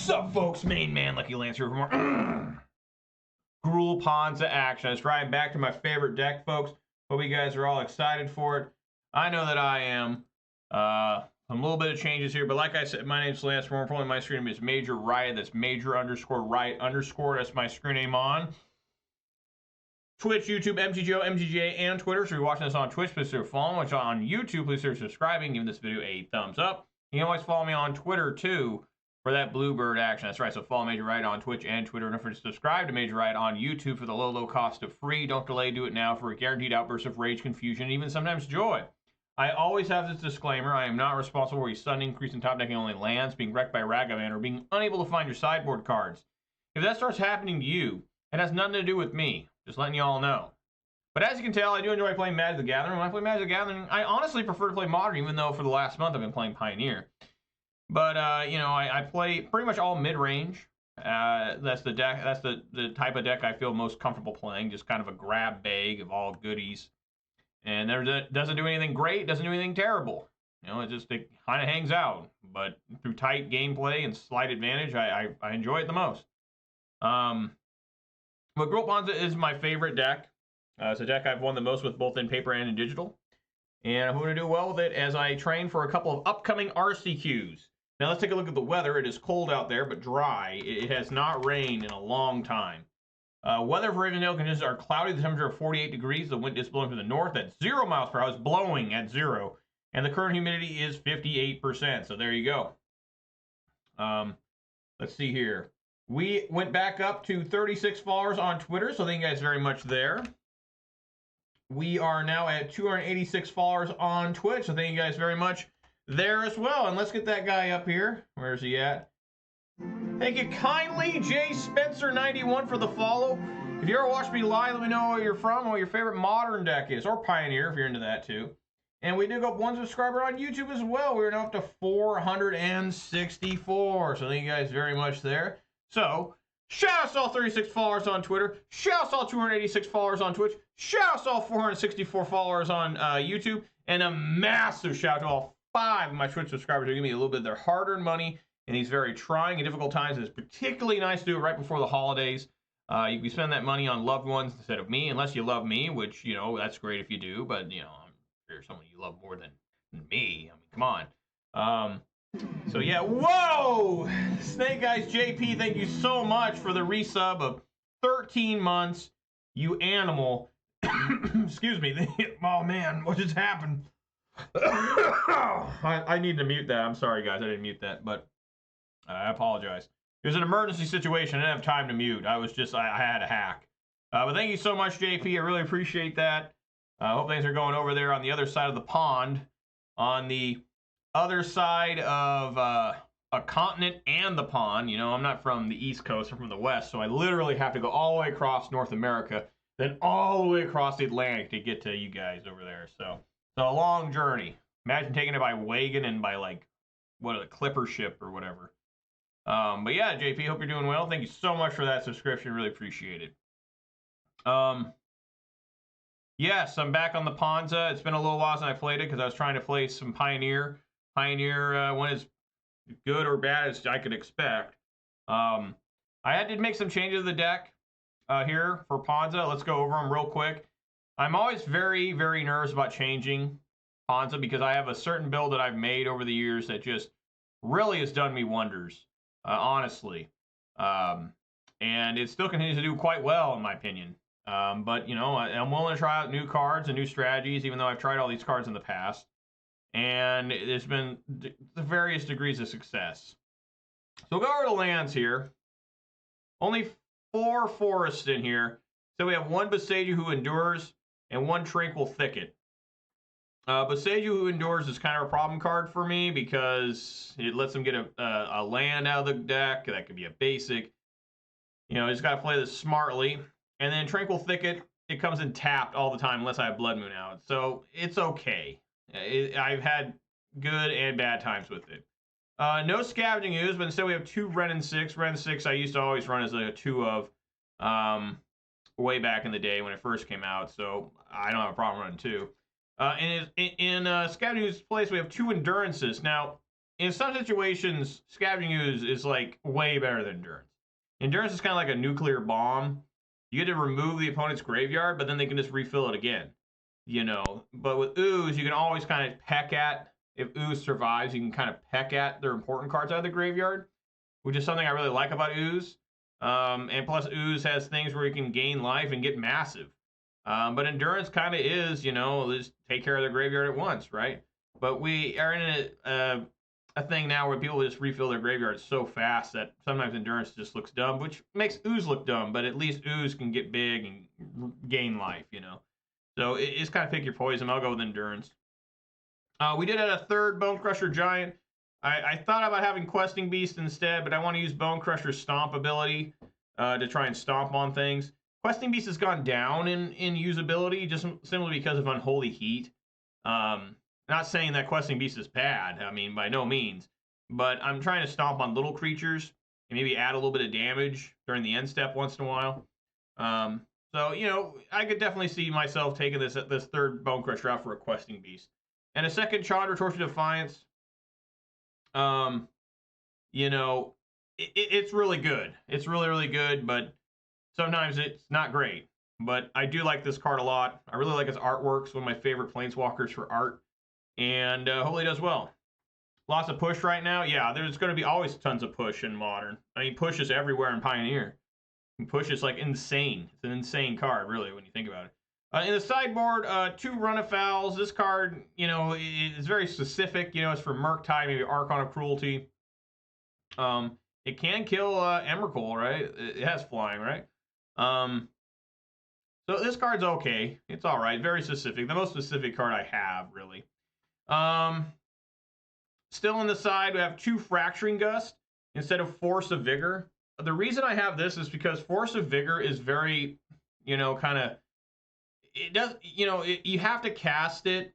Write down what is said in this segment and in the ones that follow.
Sup, folks? Main man Lucky Lancer for more Gruul Ponza action. Let's drive back to my favorite deck, folks. Hope you guys are all excited for it. I know that I am. Some little bit of changes here, but like I said, my name's Lance. More importantly, my screen name is Major Riot. That's Major _ Riot _ That's my screen name on Twitch, YouTube, MTGO, MTGA, and Twitter. So if you're watching this on Twitch, please consider following. Which on YouTube, please consider subscribing. Give this video a thumbs up. You can always follow me on Twitter too for that Bluebird action. That's right. So follow Major Riot on Twitch and Twitter. And don't forget to subscribe to Major Riot on YouTube for the low cost of free. Don't delay. Do it now for a guaranteed outburst of rage, confusion, and even sometimes joy. I always have this disclaimer. I am not responsible for your sudden increase in top decking only lands, being wrecked by Ragavan, or being unable to find your sideboard cards. If that starts happening to you, it has nothing to do with me. Just letting you all know. But as you can tell, I do enjoy playing Magic the Gathering. When I play Magic the Gathering, I honestly prefer to play Modern, even though for the last month I've been playing Pioneer. But, you know, I play pretty much all mid-range. That's the deck. That's the type of deck I feel most comfortable playing. Just kind of a grab bag of all goodies. And there doesn't do anything great, doesn't do anything terrible. You know, it kind of hangs out. But through tight gameplay and slight advantage, I enjoy it the most. But Gruul Ponza is my favorite deck. It's a deck I've won the most with both in paper and in digital. And I'm going to do well with it as I train for a couple of upcoming RCQs. Now let's take a look at the weather. It is cold out there, but dry. It has not rained in a long time. Weather for Rivendell conditions are cloudy. The temperature of 48 degrees. The wind is blowing from the north at 0 miles per hour. It's blowing at 0. And the current humidity is 58%. So there you go. Let's see here. We went back up to 36 followers on Twitter. So thank you guys very much there. We are now at 286 followers on Twitch. So thank you guys very much there as well. And let's get that guy up here. Where is he at? Thank you kindly, J Spencer 91 for the follow. If you ever watch me live, let me know where you're from, what your favorite modern deck is, or Pioneer if you're into that too. And we did go up one subscriber on YouTube as well. We're now up to 464. So thank you guys very much there. So shout out to all 36 followers on Twitter. Shout out to all 286 followers on Twitch. Shout out to all 464 followers on YouTube. And a massive shout out to all 5 of my Twitch subscribers who give me a little bit of their hard-earned money in these very trying and difficult times. It's particularly nice to do it right before the holidays. You can spend that money on loved ones instead of me, unless you love me, which, you know, that's great if you do. But, you know, I'm sure someone you love more than me. I mean, come on. So, yeah. Whoa! Snake Eyes JP, thank you so much for the resub of 13 months, you animal. Excuse me. Oh, man, what just happened? I need to mute that. I'm sorry, guys. I didn't mute that, but I apologize. It was an emergency situation. I didn't have time to mute. I had a hack. But thank you so much, JP. I really appreciate that. I hope things are going over there on the other side of the pond. On the other side of a continent and the pond. You know, I'm not from the East Coast. I'm from the West, so I literally have to go all the way across North America, then all the way across the Atlantic to get to you guys over there. So it's a long journey. Imagine taking it by wagon and by, like, what, a clipper ship or whatever. But yeah, JP, hope you're doing well. Thank you so much for that subscription. Really appreciate it. Yes, I'm back on the Ponza. It's been a little while since I played it because I was trying to play some Pioneer. Pioneer went as good or bad as I could expect. I had to make some changes to the deck here for Ponza. Let's go over them real quick. I'm always very, very nervous about changing Ponza because I have a certain build that I've made over the years that just really has done me wonders, honestly. And it still continues to do quite well, in my opinion. But, you know, I'm willing to try out new cards and new strategies, even though I've tried all these cards in the past. And there's been various degrees of success. So we'll go over the lands here. Only 4 forests in here. So we have 1 Boseiju Who Endures and 1 Tranquil Thicket. Boseiju Who Endures is kind of a problem card for me because it lets them get a land out of the deck. That could be a basic. You know, you just got to play this smartly. And then Tranquil Thicket, it comes in tapped all the time unless I have Blood Moon out. So it's okay. I've had good and bad times with it. No Scavenging Ooze, but instead we have 2 Wrenn and 6. Wrenn and 6 I used to always run as a 2 of way back in the day when it first came out. So I don't have a problem running 2. In Scavenging Ooze's place, we have 2 Endurances. Now, in some situations, Scavenging Ooze is like way better than Endurance. Endurance is kind of like a nuclear bomb. You get to remove the opponent's graveyard, but then they can just refill it again. You know, but with Ooze, you can always kind of peck at, if Ooze survives, you can kind of peck at their important cards out of the graveyard, which is something I really like about Ooze. And plus, Ooze has things where you can gain life and get massive. But Endurance kind of is, you know, just take care of their graveyard at once, right? But we are in a thing now where people just refill their graveyards so fast that sometimes Endurance just looks dumb, which makes Ooze look dumb, but at least Ooze can get big and gain life, you know? So it's kind of pick your poison. I'll go with Endurance. We did add a third Bone Crusher Giant. I thought about having Questing Beast instead, but I want to use Bone Crusher's Stomp ability to try and stomp on things. Questing Beast has gone down in usability just simply because of Unholy Heat. Not saying that Questing Beast is bad. I mean, by no means. But I'm trying to stomp on little creatures and maybe add a little bit of damage during the end step once in a while. So, you know, I could definitely see myself taking this third Bone Crusher out for a Questing Beast. And a second Chandra, Torch of Defiance. You know, it's really good. It's really, really good, but sometimes it's not great. But I do like this card a lot. I really like its artwork. It's one of my favorite Planeswalkers for art. And hopefully it does well. Lots of push right now. Yeah, there's going to be always tons of push in Modern. I mean, push is everywhere in Pioneer. Push is like insane. It's an insane card, really, when you think about it. In the sideboard, 2 Run-a-Fowls. This card, you know, is very specific. You know, it's for Murktide, maybe Archon of Cruelty. It can kill Emrakul, right? It has flying, right? So this card's okay. It's all right. Very specific. The most specific card I have, really. Still on the side, we have 2 Fracturing Gust instead of Force of Vigor. The reason I have this is because Force of Vigor is very, you know, kind of, it does, you know, you have to cast it.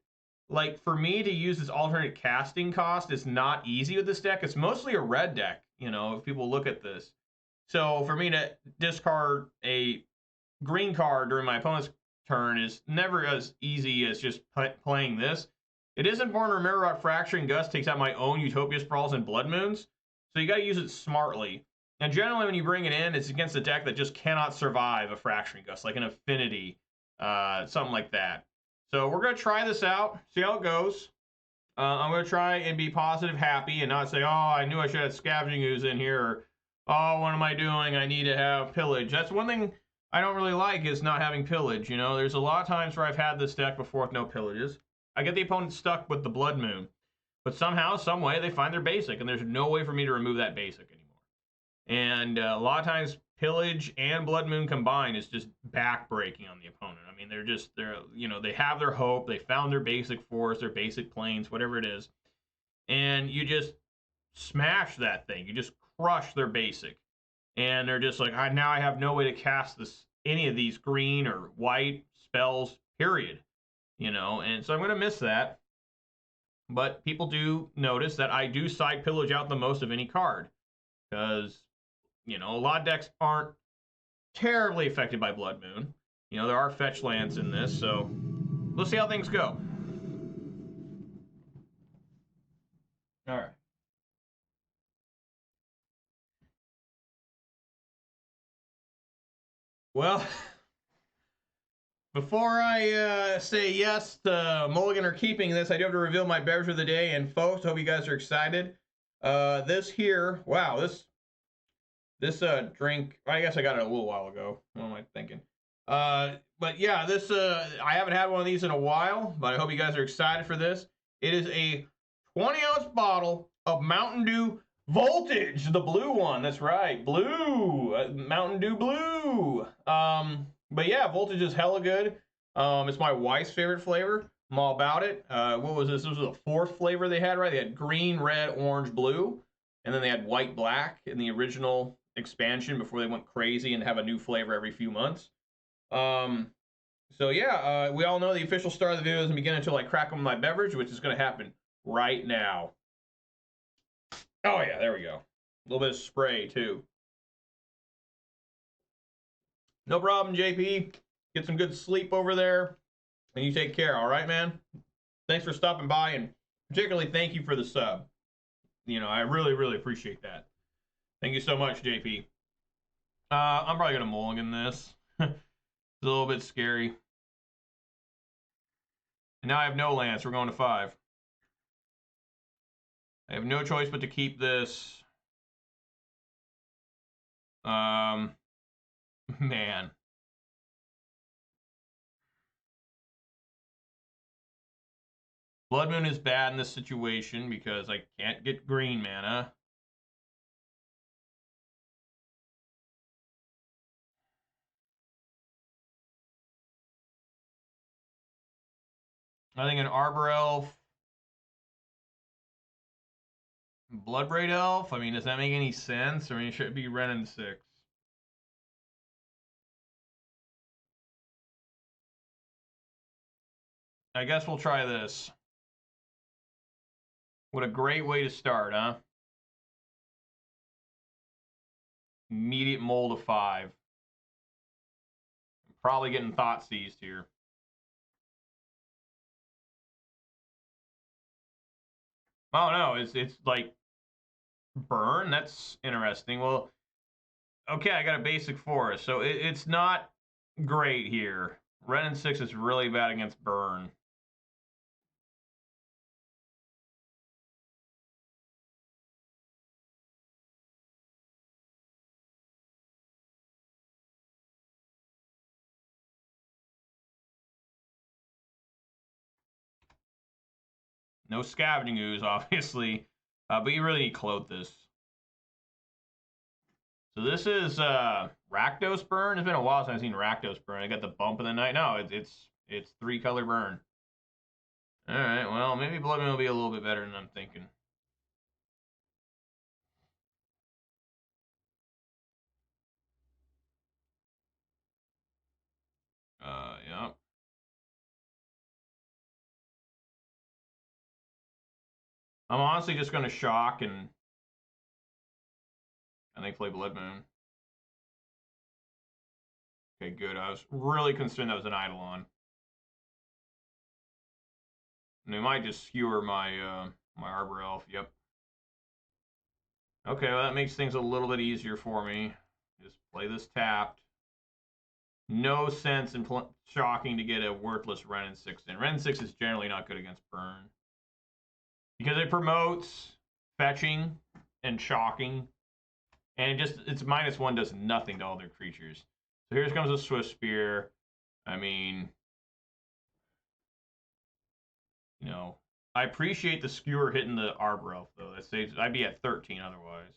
Like, for me to use this alternate casting cost is not easy with this deck. It's mostly a red deck, you know, if people look at this. So for me to discard a green card during my opponent's turn is never as easy as just playing this. It is important to remember about Fracturing Gust takes out my own Utopia Sprawls and Blood Moons. So you got to use it smartly. And generally, when you bring it in, it's against a deck that just cannot survive a Fracturing Gust, like an Affinity, something like that. So we're going to try this out, see how it goes. I'm going to try and be positive, happy, and not say, oh, I knew I should have Scavenging Ooze in here, or, oh, what am I doing? I need to have Pillage. That's one thing I don't really like, is not having Pillage. You know, there's a lot of times where I've had this deck before with no Pillages. I get the opponent stuck with the Blood Moon. But somehow, some way, they find their basic, and there's no way for me to remove that basic anymore. And a lot of times, Pillage and Blood Moon combined is just backbreaking on the opponent. I mean, they're you know, they have their hope, they found their basic force, their basic planes, whatever it is, and you just smash that thing. You just crush their basic, and they're just like, now I have no way to cast any of these green or white spells, period. You know, and so I'm going to miss that. But people do notice that I do side Pillage out the most of any card, because, you know, a lot of decks aren't terribly affected by Blood Moon. You know, there are fetch lands in this, so we'll see how things go. All right. Well, before I say yes to Mulligan or keeping this, I do have to reveal my beverage of the day. And folks, hope you guys are excited. This here, wow, this drink, I guess I got it a little while ago. What am I thinking? But yeah, this, I haven't had one of these in a while, but I hope you guys are excited for this. It is a 20-ounce bottle of Mountain Dew Voltage, the blue one. That's right, blue, Mountain Dew Blue. But yeah, Voltage is hella good. It's my wife's favorite flavor. I'm all about it. What was this? This was the 4th flavor they had, right? They had green, red, orange, blue, and then they had white, black in the original expansion before they went crazy and have a new flavor every few months. So yeah, we all know the official start of the video doesn't begin until I crack on my beverage, which is going to happen right now. Oh yeah, there we go. A little bit of spray too. No problem, JP. Get some good sleep over there, and you take care, all right, man? Thanks for stopping by, and particularly thank you for the sub. I really, really appreciate that. Thank you so much, JP. I'm probably gonna mulligan this. It's a little bit scary. And now I have no lance. We're going to 5. I have no choice but to keep this. Man. Blood Moon is bad in this situation because I can't get green mana. I think an Arbor Elf, Bloodbraid Elf. I mean, does that make any sense? I mean, it should be Ren and 6. I guess we'll try this. What a great way to start, huh? Immediate mold of 5. Probably getting thought seized here. Oh no, it's like burn. That's interesting. Well, okay, I got a basic forest, so it's not great here. Ren and 6 is really bad against burn. No scavenging ooze, obviously, but you really need Clothis. So this is Rakdos burn. It's been a while since I've seen Rakdos burn. I got the bump of the night. No, it's 3-color burn. All right, well maybe Blood Moon will be a little bit better than I'm thinking. Yeah. I'm honestly just going to shock and I think play Blood Moon. Okay, good. I was really concerned that was an Eidolon. And they might just skewer my my Arbor Elf. Yep. Okay, well that makes things a little bit easier for me. Just play this tapped. No sense in shocking to get a worthless Ren and 6 in. Ren and 6 is generally not good against burn. Because it promotes fetching and shocking. And its -1 does nothing to all their creatures. So here comes a Swift Spear. I mean, I appreciate the skewer hitting the Arbor Elf, though. That saves, I'd be at 13 otherwise.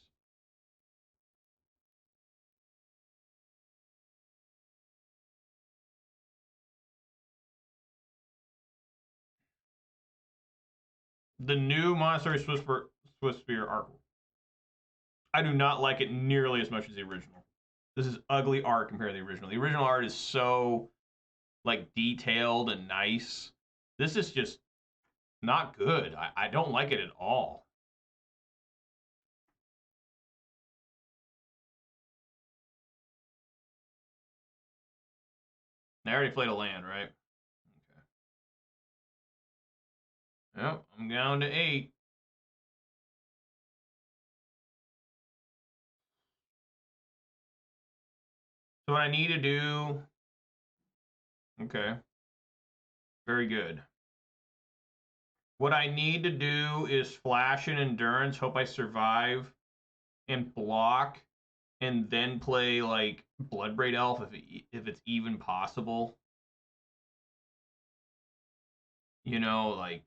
The new Monastery Swift Spear art, I do not like it nearly as much as the original. This is ugly art compared to the original. The original art is so, like, detailed and nice. This is just not good. I don't like it at all. I already played a land, right? Okay. Yep, I'm down to 8. So what I need to do... Okay. Very good. What I need to do is flash in endurance, hope I survive, and block, and then play like Bloodbraid Elf if it's even possible. Like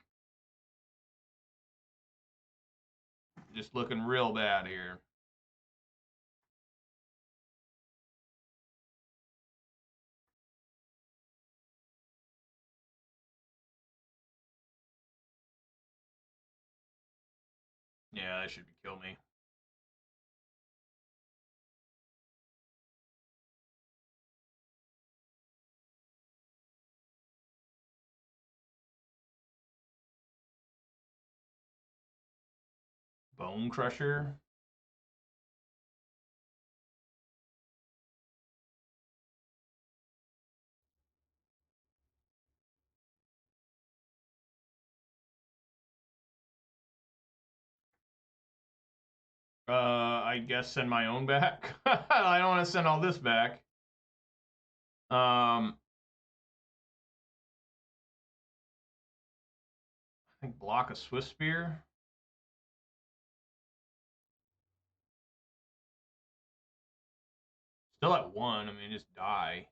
just looking real bad here. Yeah, that should kill me. Bone Crusher. I guess send my own back. I don't want to send all this back. I think block a Swift Spear. Still at 1. I mean, just die.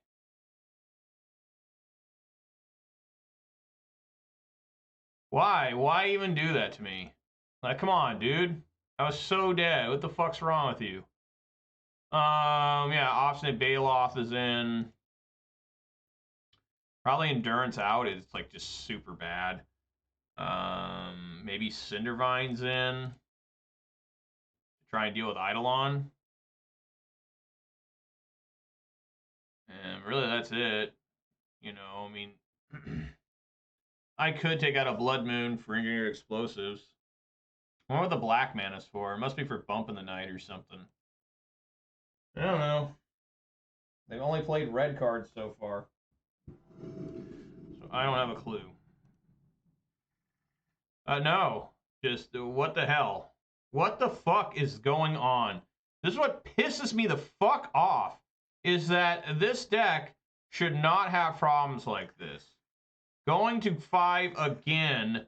Why? Why even do that to me? Like, come on, dude. I was so dead. What the fuck's wrong with you? Yeah, Obstinate Baloth is in. Probably Endurance out is like just super bad. Maybe Cindervine's in. Try and deal with Eidolon. And really, that's it. You know, I mean, I could take out a Blood Moon for Engineered Explosives. What are the black mana's for? It must be for bumping the night or something. I don't know. They've only played red cards so far. So I don't have a clue. No. Just what the hell? What the fuck is going on? This is what pisses me the fuck off, is that this deck should not have problems like this. Going to 5 again,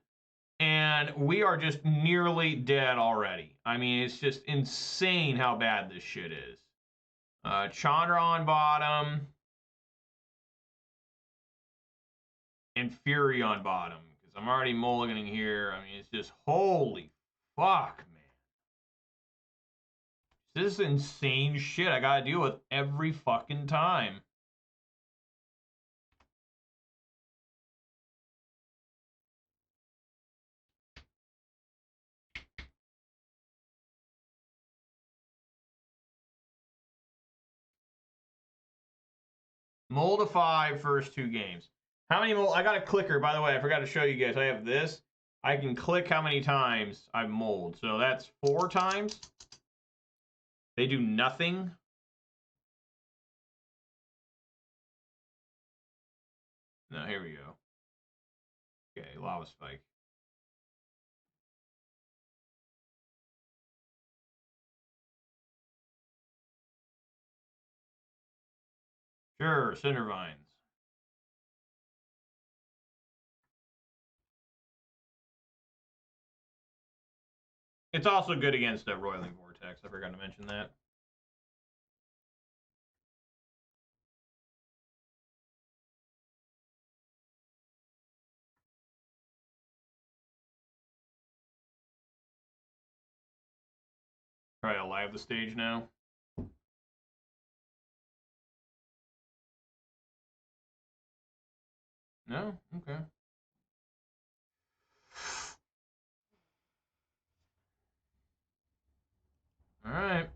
and we are just nearly dead already. I mean, it's just insane how bad this shit is. Chandra on bottom. And Fury on bottom. Because I'm already mulliganing here. I mean, it's just, holy fuck, man. This is insane shit I gotta deal with every fucking time. Mold a 5 first 2 games. How many mold? I got a clicker, by the way. I forgot to show you guys. I have this. I can click how many times I've mold. So that's 4 times. They do nothing. No, here we go. Okay, Lava Spike. Sure, Cindervines. It's also good against a Roiling Vortex. I forgot to mention that. Probably alive the stage now. No? Okay. All right.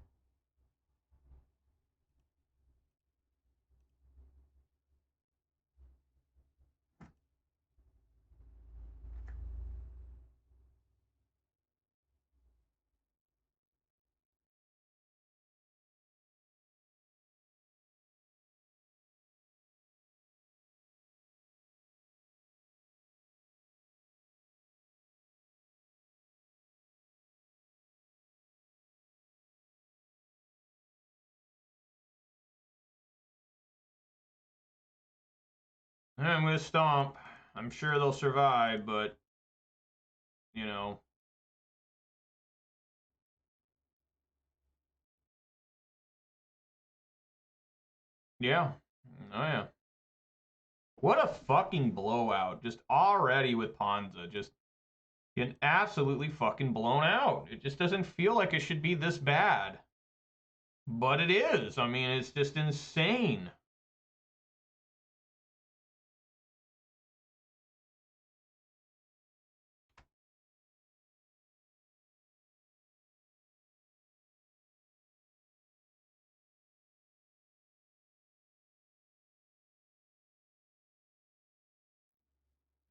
I'm going to stomp. I'm sure they'll survive, but, you know. Yeah. Oh, yeah. What a fucking blowout. Just already with Ponza. Just getting absolutely fucking blown out. It just doesn't feel like it should be this bad. But it is. I mean, it's just insane.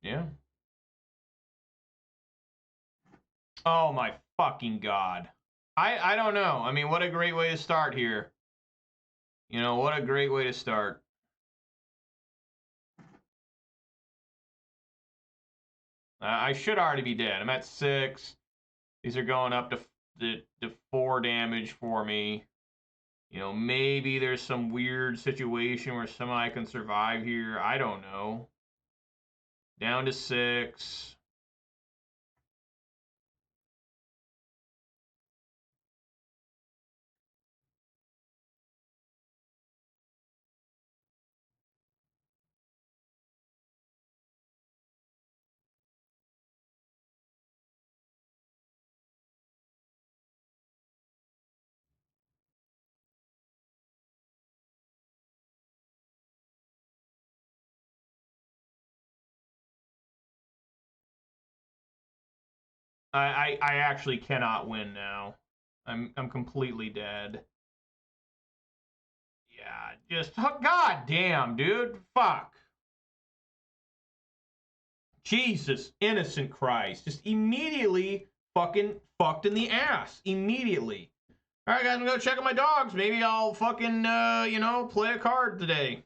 Yeah. Oh my fucking god. I don't know. I mean, what a great way to start here. You know, what a great way to start. I should already be dead. I'm at 6. These are going up to the 4 damage for me. You know, maybe there's some weird situation where somebody can survive here. I don't know. Down to 6. I actually cannot win now. I'm completely dead. Yeah, just god damn, dude. Fuck. Jesus, innocent Christ. Just immediately fucking fucked in the ass. Immediately. All right, guys, I'm gonna go check on my dogs. Maybe I'll fucking, you know, play a card today.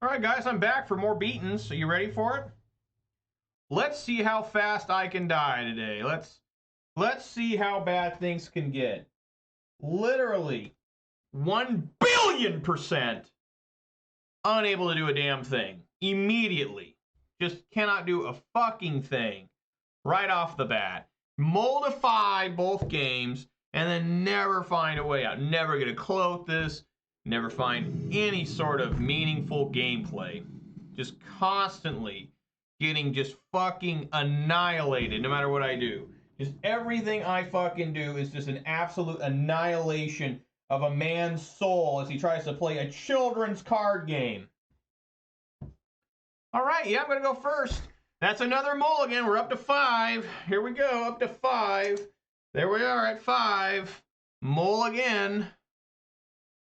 Alright guys, I'm back for more beatings. Are you ready for it? Let's see how fast I can die today. Let's see how bad things can get. Literally 1,000,000,000% unable to do a damn thing. Immediately. Just cannot do a fucking thing. Right off the bat. Moldify both games and then never find a way out. Never get to cloak this. Never find any sort of meaningful gameplay. Just constantly getting just fucking annihilated no matter what I do. Just everything I fucking do is just an absolute annihilation of a man's soul as he tries to play a children's card game. All right, yeah, I'm going to go first. That's another mulligan. We're up to 5. Here we go, up to 5. There we are at 5. Mulligan.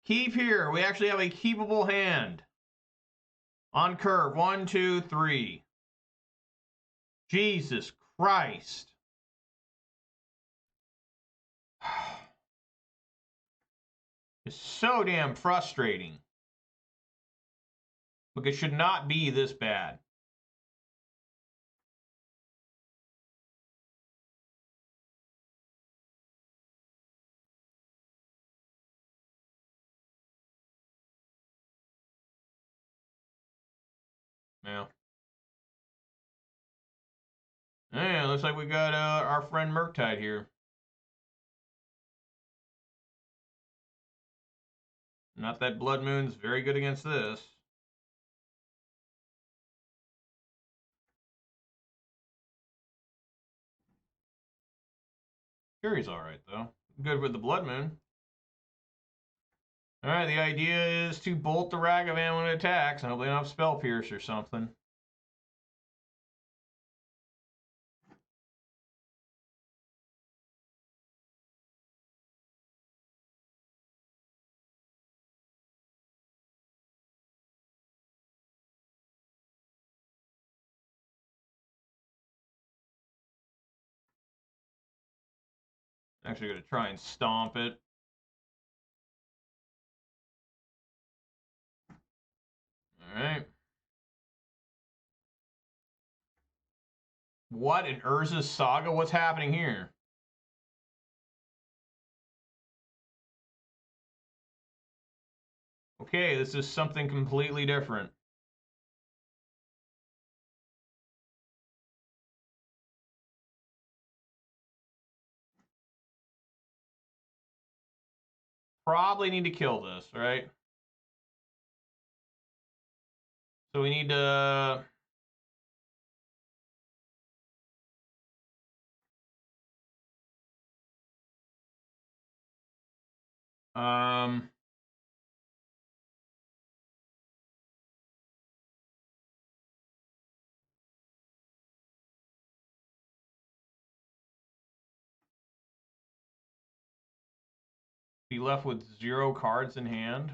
Keep here. We actually have a keepable hand. On curve. 1, 2, 3. Jesus Christ. It's so damn frustrating. Look, it should not be this bad. Yeah. Yeah, looks like we got our friend Murktide here. Not that Blood Moon's very good against this. Fury's alright, though. Good with the Blood Moon. Alright, the idea is to bolt the Ragavan when it attacks. I hope they don't have Spell Pierce or something. Actually going to try and stomp it. All right. What, an Urza's Saga? What's happening here? Okay, this is something completely different. Probably need to kill this, right? So we need to... Be left with 0 cards in hand.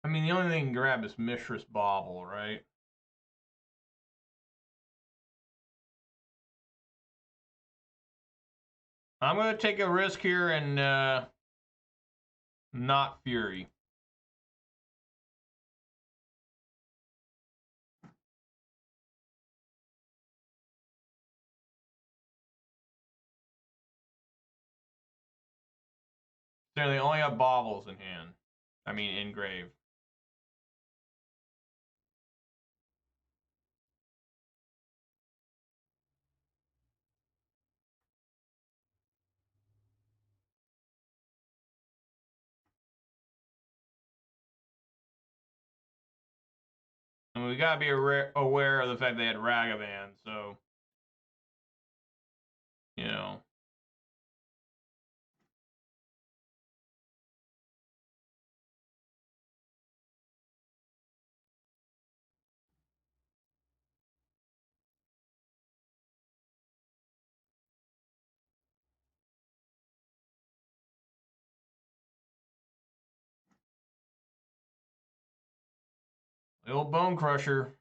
I mean, the only thing you can grab is Mishra's Bauble, right? I'm going to take a risk here and not Fury. They only have baubles in hand. I mean, engrave. I mean, we gotta be aware of the fact they had Ragavan, so you know. The old Bone Crusher.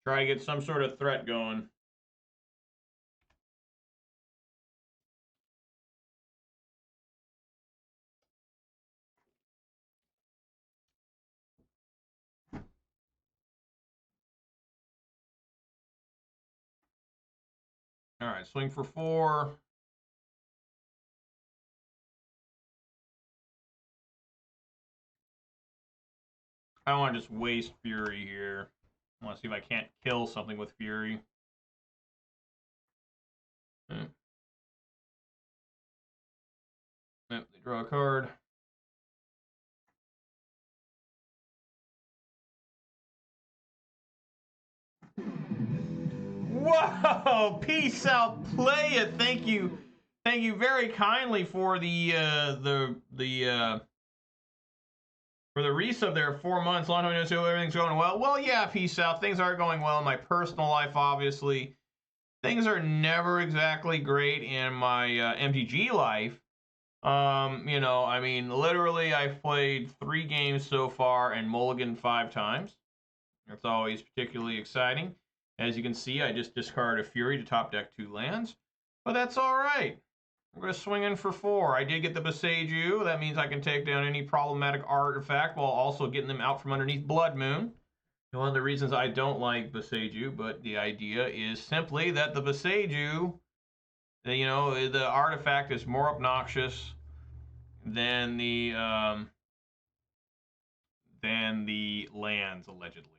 Try to get some sort of threat going. All right, swing for 4. I don't want to just waste Fury here. I want to see if I can't kill something with Fury. Yep, they draw a card. Whoa! Peace out, play it. Thank you very kindly for the for the resub there. 4 months. Long time no see. Everything's going well. Well, yeah. Peace out. Things are going well in my personal life. Obviously, things are never exactly great in my MTG life. You know, I mean, literally, I've played 3 games so far and mulliganed 5 times. That's always particularly exciting. As you can see, I just discarded a Fury to top deck 2 lands. But that's alright. We're going to swing in for 4. I did get the Boseiju. That means I can take down any problematic artifact while also getting them out from underneath Blood Moon. One of the reasons I don't like Boseiju, but the idea is simply that the Boseiju, you know, the artifact is more obnoxious than the lands, allegedly.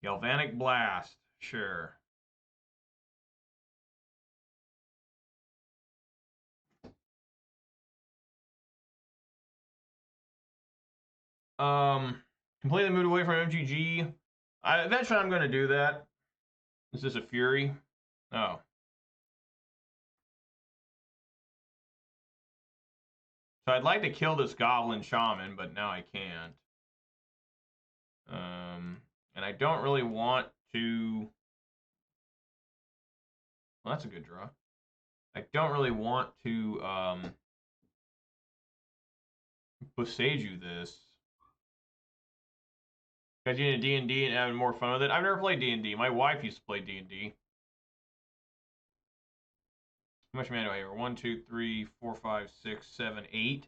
Galvanic Blast, sure. Completely moved away from MTG. Eventually I'm going to do that. Is this a Fury? Oh. So I'd like to kill this Goblin Shaman, but now I can't. And I don't really want to... Well, that's a good draw. I don't really want to Boseiju this. Because you need D&D and having more fun with it. I've never played D&D. My wife used to play D&D. How much mana do I have here? 1, 2, 3, 4, 5, 6, 7, 8.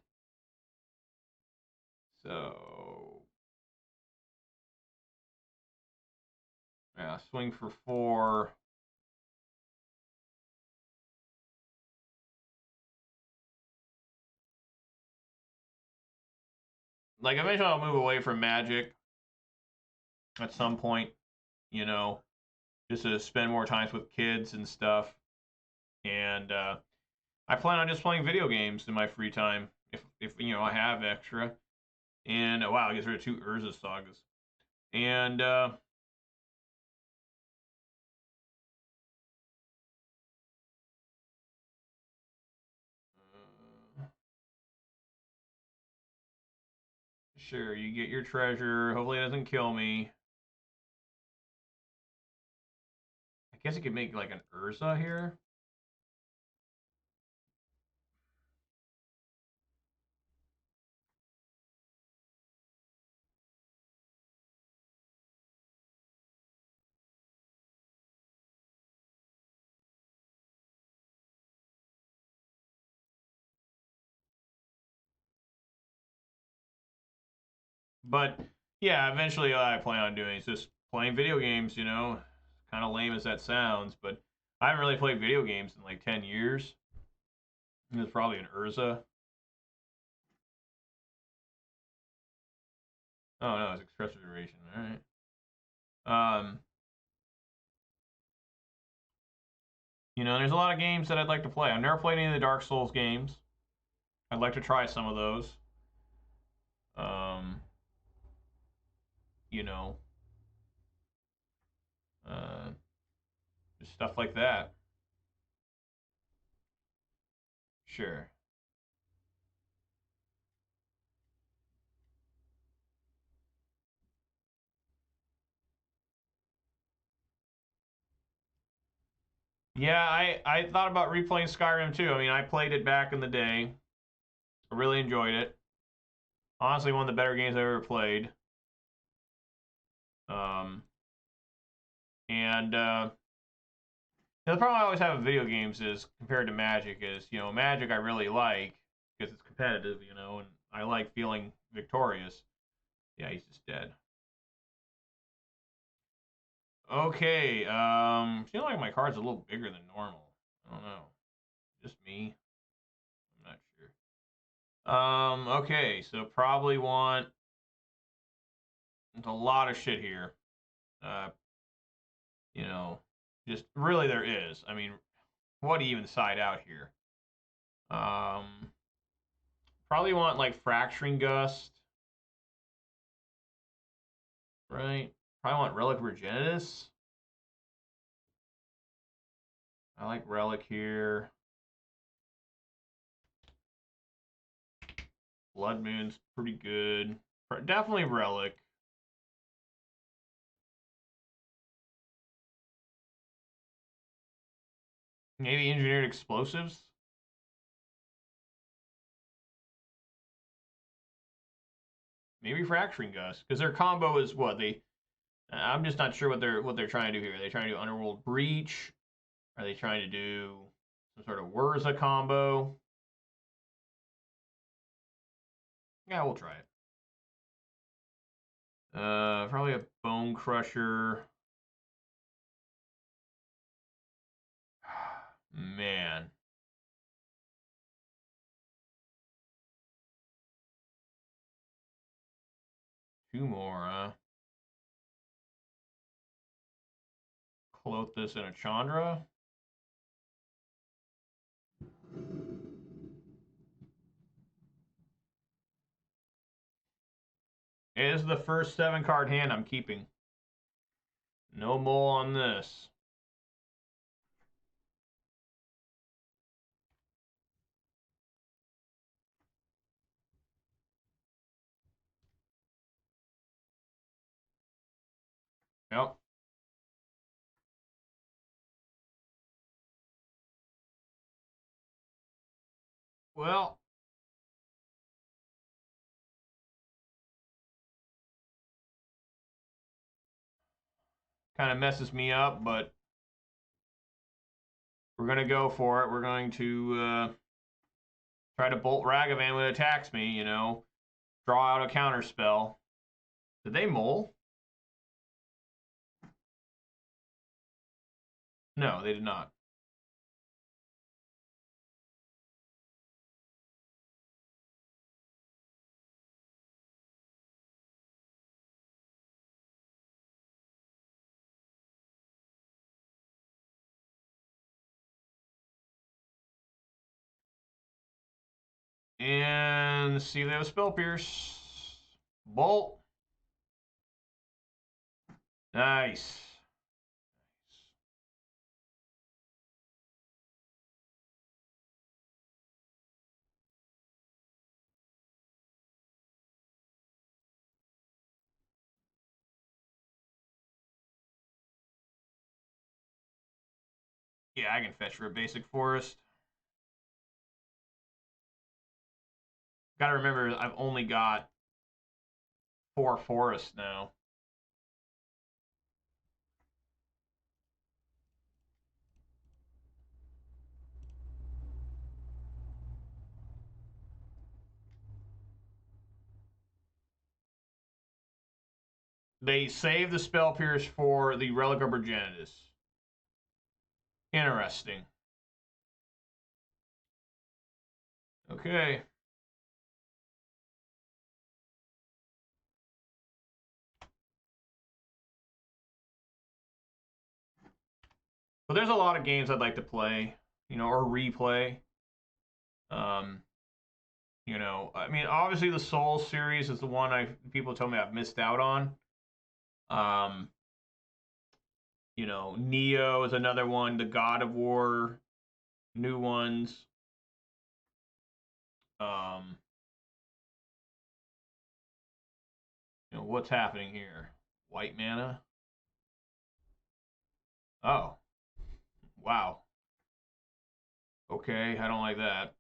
So... yeah, swing for 4. Like, eventually I'll move away from Magic at some point, you know, just to spend more time with kids and stuff. And I plan on just playing video games in my free time, if you know, I have extra. And, wow, I guess there are 2 Urza Sagas. And, sure, you get your treasure. Hopefully it doesn't kill me. I guess I could make, like, an Urza here. But, yeah, eventually I plan on doing is just playing video games, you know. Kind of lame as that sounds, but I haven't really played video games in, like, 10 years. It's probably an Urza. Oh, no, it's expressive duration. All right. You know, there's a lot of games that I'd like to play. I've never played any of the Dark Souls games. I'd like to try some of those. Um, you know, uh, just stuff like that. Sure. Yeah, I thought about replaying Skyrim too. I mean, I played it back in the day. I really enjoyed it. Honestly, one of the better games I've ever played. Um, and the problem I always have with video games is compared to Magic is, you know, Magic I really like because it's competitive, you know, and I like feeling victorious. Yeah, he's just dead. Okay, feel like my card's a little bigger than normal. I don't know. Just me? I'm not sure. Okay, so probably want... There's a lot of shit here. Uh, you know, just really there is. I mean, what do you even side out here? Probably want like Fracturing Gust. Right? Probably want Relic Virginitas. I like Relic here. Blood Moon's pretty good. Definitely Relic. Maybe Engineered Explosives. Maybe Fracturing Gust, because their combo is what they. I'm just not sure what they're trying to do here. Are they trying to do Underworld Breach? Are they trying to do some sort of Wurza combo? Yeah, we'll try it. Probably a Bone Crusher. Man. Two more, huh? Clothis and a Chandra. Hey, this is the first 7-card hand I'm keeping. No mole on this. Yep. Well, kind of messes me up, but we're going to go for it. We're going to try to bolt Ragavan when it attacks me, you know. Draw out a counter spell. Did they mole? No, they did not. And see if they have a Spell Pierce. Bolt. Nice. Yeah, I can fetch for a basic forest. Gotta remember, I've only got 4 forests now. They save the Spell Pierce for the Relic of Progenitus. Interesting. Okay. But there's a lot of games I'd like to play, you know, or replay. You know, I mean, obviously the Soul series is the one people tell me I've missed out on. You know, Neo is another one. The God of War, new ones. You know, what's happening here? White mana. Oh, wow. Okay, I don't like that.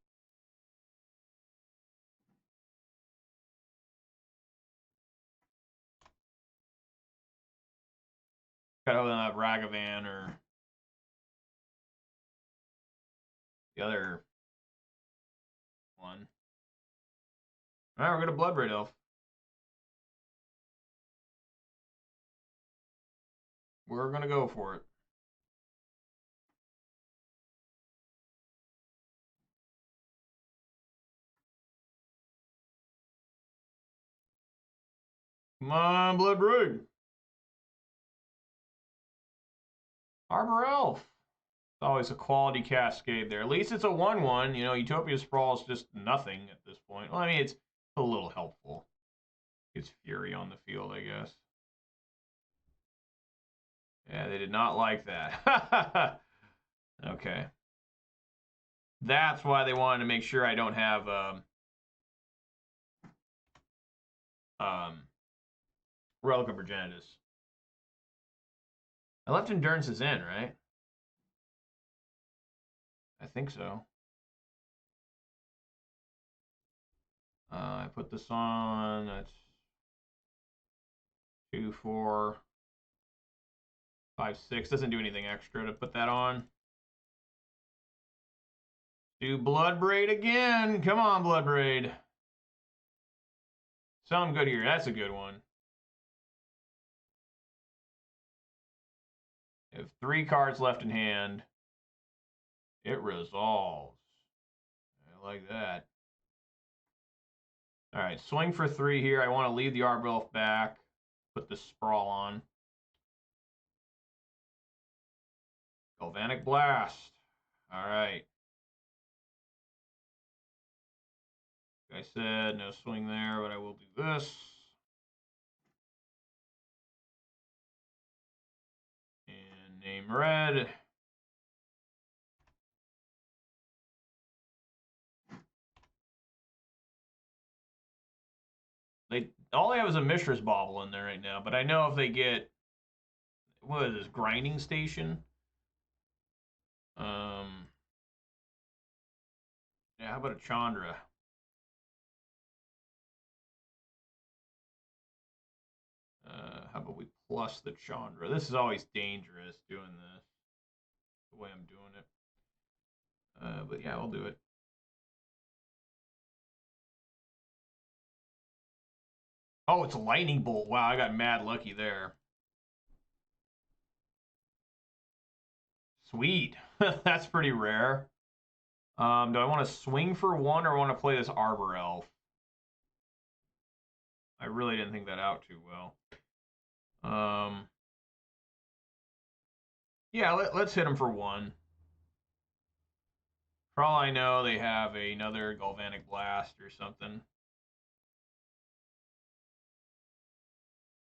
Gotta hope they don't have Ragavan or the other one. All right, we're gonna Bloodbraid Elf. We're gonna go for it. Come on, Bloodbraid. Arbor Elf. It's always a quality cascade there. At least it's a 1/1. You know, Utopia Sprawl is just nothing at this point. Well, I mean, it's a little helpful. It's Fury on the field, I guess. Yeah, they did not like that. Okay. That's why they wanted to make sure I don't have Relic of Progenitus. I left Endurances in, right? I think so. I put this on. That's 2, 4, 5, 6. Doesn't do anything extra to put that on. Do Bloodbraid again. Come on, Bloodbraid. Something good here. That's a good one. I have 3 cards left in hand. It resolves. I like that. All right, swing for 3 here. I want to leave the Arbor Elf back. Put the Sprawl on. Galvanic Blast. All right. Like I said, no swing there, but I will do this. And name red. All they have is a Mishra's Bauble in there right now, but I know if they get what is this, grinding station? Yeah, how about a Chandra? How about we plus the Chandra? This is always dangerous doing this, the way I'm doing it. But yeah, I'll do it. Oh, it's a lightning bolt. Wow, I got mad lucky there. Sweet. That's pretty rare. Do I want to swing for one or want to play this Arbor Elf? I really didn't think that out too well. Yeah, let's hit him for one. For all I know, they have another Galvanic Blast or something.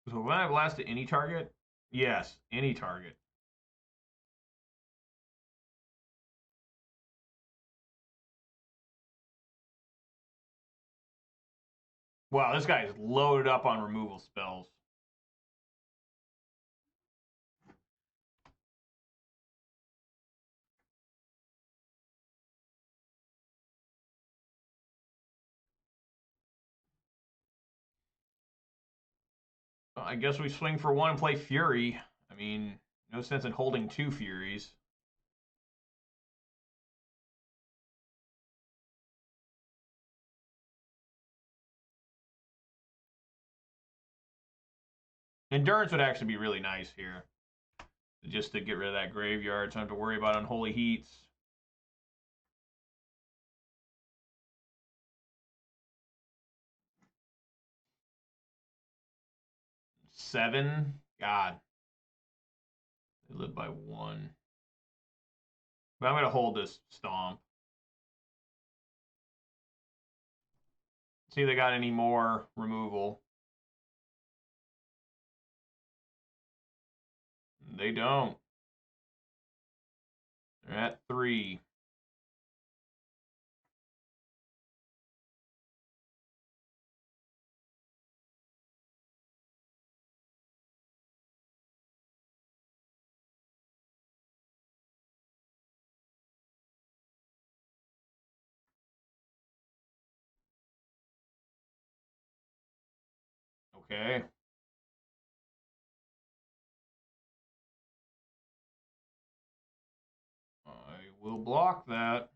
So when I blast to any target? Yes, any target. Wow, this guy is loaded up on removal spells. Well, I guess we swing for one and play Fury. I mean, no sense in holding two Furies. Endurance would actually be really nice here. Just to get rid of that graveyard, so I don't have to worry about Unholy Heats. Seven? God. They live by one. But I'm going to hold this Stomp. See if they got any more removal. They don't. They're at 3. Okay. I will block that.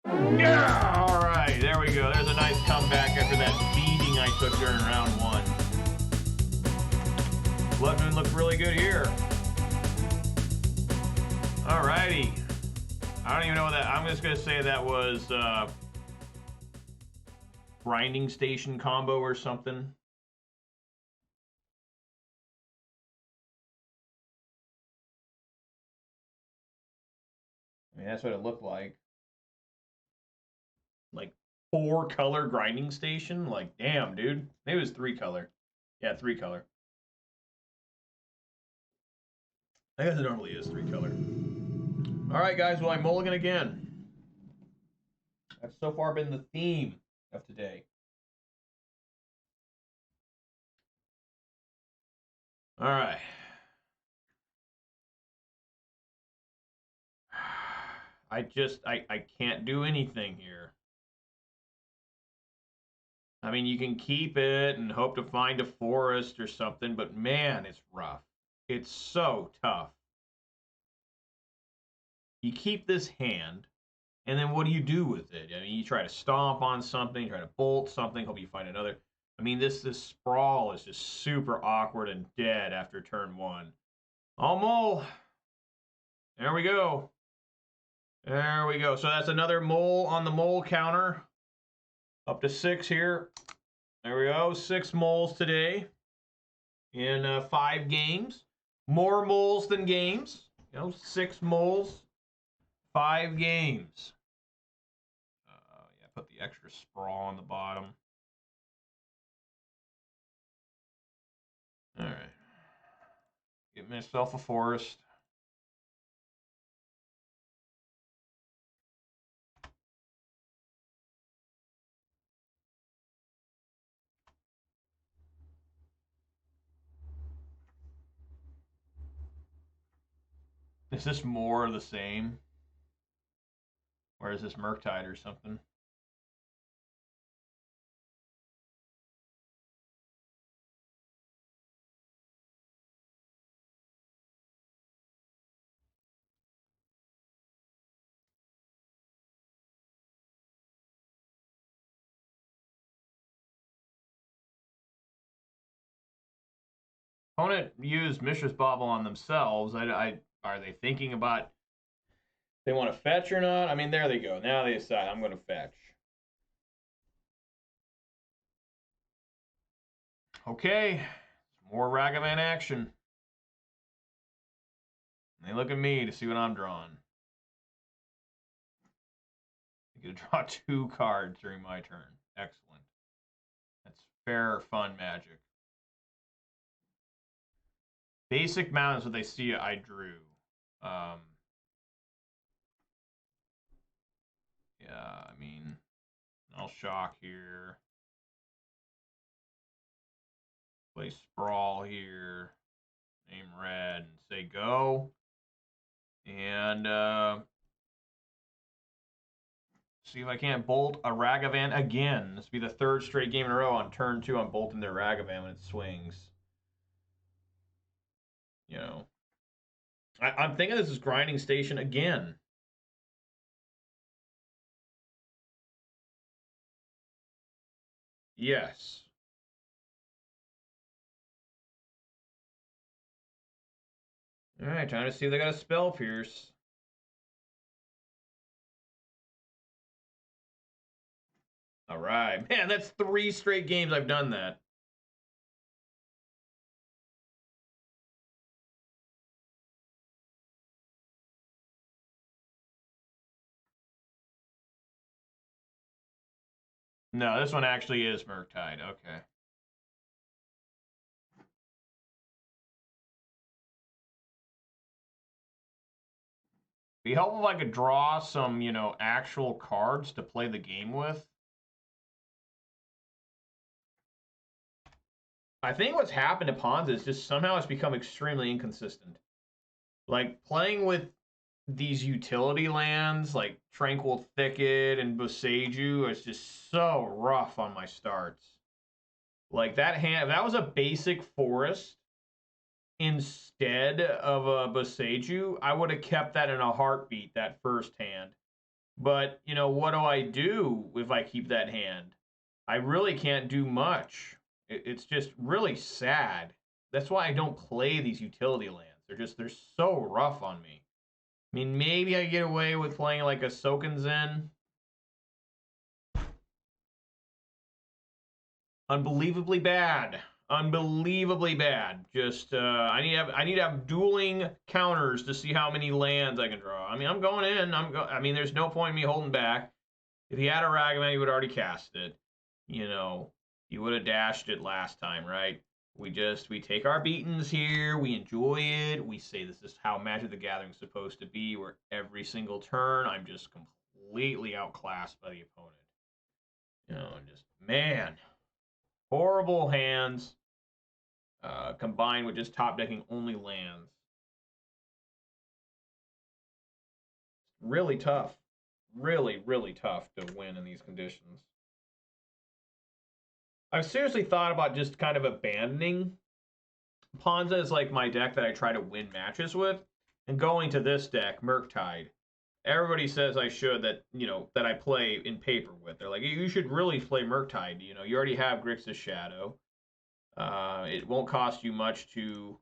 Yeah! All right, there we go. There's a nice comeback after that beating I took during round 1. Lutman looked really good here. All righty. I don't even know what that... I'm just going to say that was grinding station combo or something. I mean, that's what it looked like. Like 4-color grinding station? Like, damn, dude. Maybe it was 3-color. Yeah, 3-color. I guess it normally is 3-color. All right, guys. Well, I mulligan again. That's so far been the theme of today. All right. I can't do anything here. I mean, you can keep it and hope to find a forest or something, but man, it's rough. It's so tough. You keep this hand, and then what do you do with it? I mean, you try to stomp on something, try to bolt something, hope you find another. I mean, this sprawl is just super awkward and dead after turn 1. All mole. There we go. There we go. So that's another mole on the mole counter. Up to 6 here. There we go. 6 moles today in 5 games. More moles than games. 6 moles, 5 games. Yeah, put the extra sprawl on the bottom. All right. Get myself a forest. Is this more of the same? Or is this Murktide or something? Opponent used Mishra's Bauble on themselves. Are they thinking about they want to fetch or not? I mean, there they go. Now they decide I'm going to fetch. Okay, more Ragavan action. They look at me to see what I'm drawing. I get to draw 2 cards during my turn. Excellent. That's fair, fun magic. Basic Mountain is what they see I drew. Yeah, I mean, I'll shock here. Play Sprawl here. Name red and say go. And see if I can't bolt a Ragavan again. This will be the 3rd straight game in a row on turn 2. I'm bolting their Ragavan when it swings. You know, I'm thinking this is Grinding Station again. Yes. All right, trying to see if they got a Spell Pierce. All right. Man, that's 3 straight games I've done that. No, this one actually is Murktide. Okay. Be helpful if I could draw some, actual cards to play the game with. I think what's happened to Ponza is just somehow it's become extremely inconsistent. Like, playing with these utility lands, like Tranquil Thicket and Boseiju, is just so rough on my starts. Like, that hand, if that was a basic forest instead of a Boseiju, I would have kept that in a heartbeat, that first hand. But, what do I do if I keep that hand? I really can't do much. It's just really sad. That's why I don't play these utility lands. They're so rough on me. I mean, maybe I get away with playing like a Soken Zen. Unbelievably bad. Unbelievably bad. Just I need to have dueling counters to see how many lands I can draw. I mean, I'm going in. I mean, there's no point in me holding back. If he had a Ragavan, he would already cast it. You would have dashed it last time, right? We take our beatings here. We enjoy it. We say this is how Magic the Gathering is supposed to be, where every single turn I'm just completely outclassed by the opponent. Just, man, horrible hands combined with just top decking only lands. Really tough. Really, really tough to win in these conditions. I've seriously thought about just kind of abandoning Ponza as like my deck that I try to win matches with, and going to this deck, Murktide. Everybody says I should, that I play in paper with. They're like, you should really play Murktide. You already have Grixis Shadow. It won't cost you much to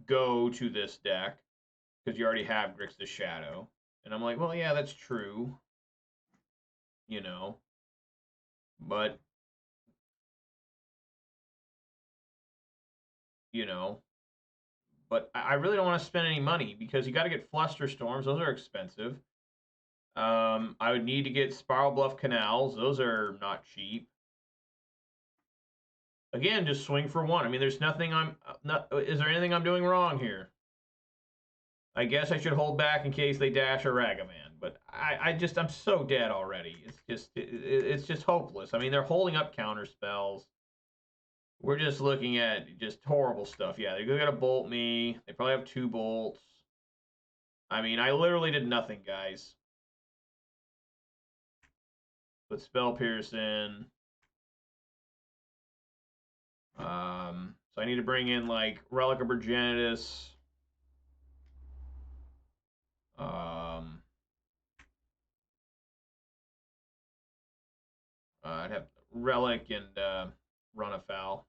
go to this deck because you already have Grixis Shadow. And I'm like, well, yeah, that's true. But but I really don't want to spend any money because you got to get Flusterstorms. Those are expensive. I would need to get Spiral Bluff Canals. Those are not cheap. Again, just swing for 1. I mean, there's nothing is there anything I'm doing wrong here? I guess I should hold back in case they dash a Ragavan, but I'm so dead already. It's just hopeless. I mean, they're holding up counter spells. We're just looking at just horrible stuff. Yeah, they're going to bolt me. They probably have 2 bolts. I mean, I literally did nothing, guys. Put Spell Pierce in. So I need to bring in like Relic of Progenitus. I'd have Relic and run afoul.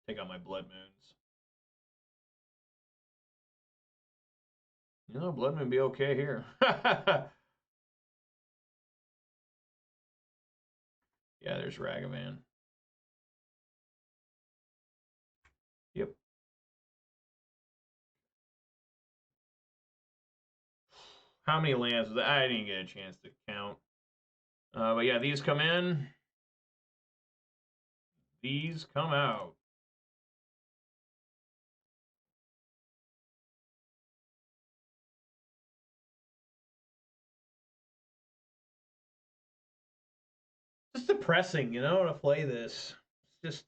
Take out my Blood Moons. You know, Blood Moon be okay here. Yeah, there's Ragavan. Yep. How many lands was that? I didn't get a chance to count. But yeah, these come in. These come out. It's just depressing, you know, to play this. It's just,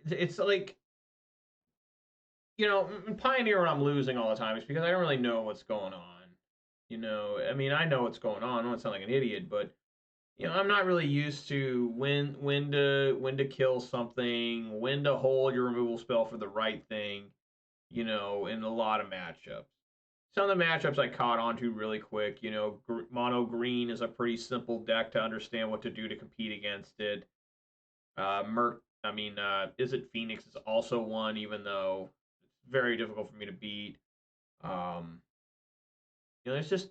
it's like, you know, in Pioneer when I'm losing all the time, it's because I don't really know what's going on. You know, I mean, I know what's going on. I don't want to sound like an idiot, but you know, I'm not really used to when to kill something, when to hold your removal spell for the right thing. You know, in a lot of matchups. Some of the matchups I caught onto really quick. You know, mono green is a pretty simple deck to understand what to do to compete against it. Izzet Phoenix is also one, even though it's very difficult for me to beat. You know, it's just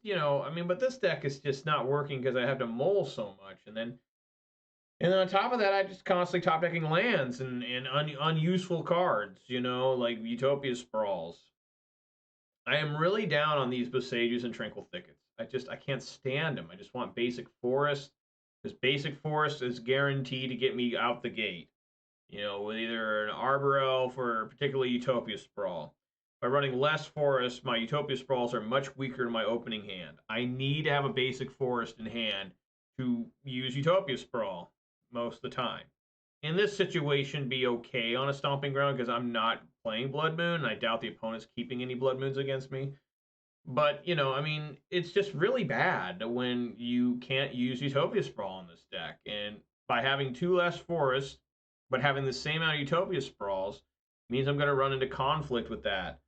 you know, I mean, but this deck is just not working because I have to mull so much, and then on top of that, I just constantly top decking lands and unuseful cards. You know, like Utopia Sprawls. I am really down on these Bosages and Tranquil Thickets. I can't stand them. I just want Basic Forest. Because Basic Forest is guaranteed to get me out the gate. You know, with either an Arbor Elf or particularly Utopia Sprawl. By running less forest, my Utopia Sprawls are much weaker in my opening hand. I need to have a basic forest in hand to use Utopia Sprawl most of the time. In this situation, be okay on a Stomping Ground because I'm not playing Blood Moon, and I doubt the opponent's keeping any Blood Moons against me. But, you know, I mean, it's just really bad when you can't use Utopia Sprawl in this deck. And by having two less forests, but having the same amount of Utopia Sprawls, means I'm going to run into conflict with that.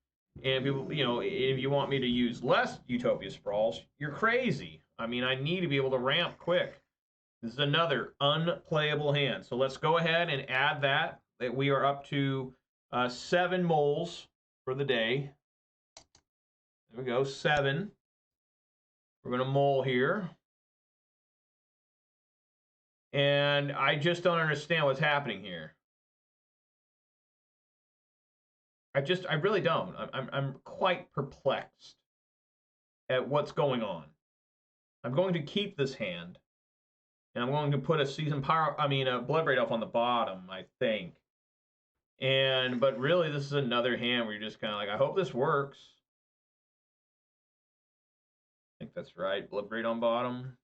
And people, you know, if you want me to use less Utopia Sprawls, you're crazy. I mean, I need to be able to ramp quick. This is another unplayable hand. So let's go ahead and add that. We are up to 7 moles for the day. There we go, 7. We're going to mole here. And I just don't understand what's happening here. I really don't. I'm quite perplexed at what's going on. I'm going to keep this hand. And I'm going to put a Bloodbraid Elf on the bottom, I think. But really, this is another hand where you're just kind of like, I hope this works. I think that's right. Bloodbraid on bottom.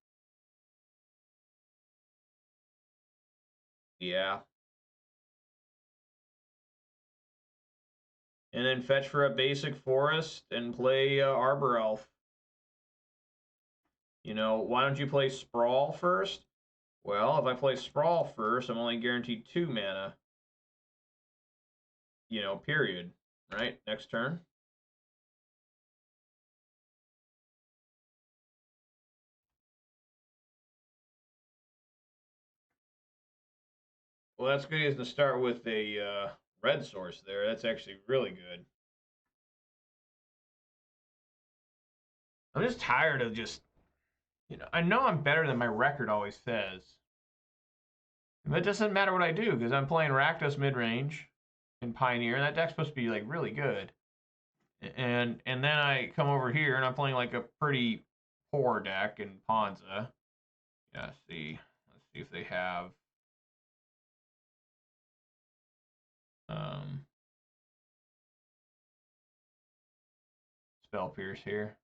Yeah. And then fetch for a basic forest and play Arbor Elf. You know, why don't you play Sprawl first? Well, if I play Sprawl first, I'm only guaranteed 2 mana. You know, period. Right? Next turn. Well, that's good as to start with a red source there. That's actually really good. I'm just tired of just, you know I'm better than my record always says. But it doesn't matter what I do because I'm playing Rakdos midrange in Pioneer, and that deck's supposed to be like really good. And then I come over here and I'm playing like a pretty poor deck in Ponza. Yeah, let's see if they have Spell Pierce here.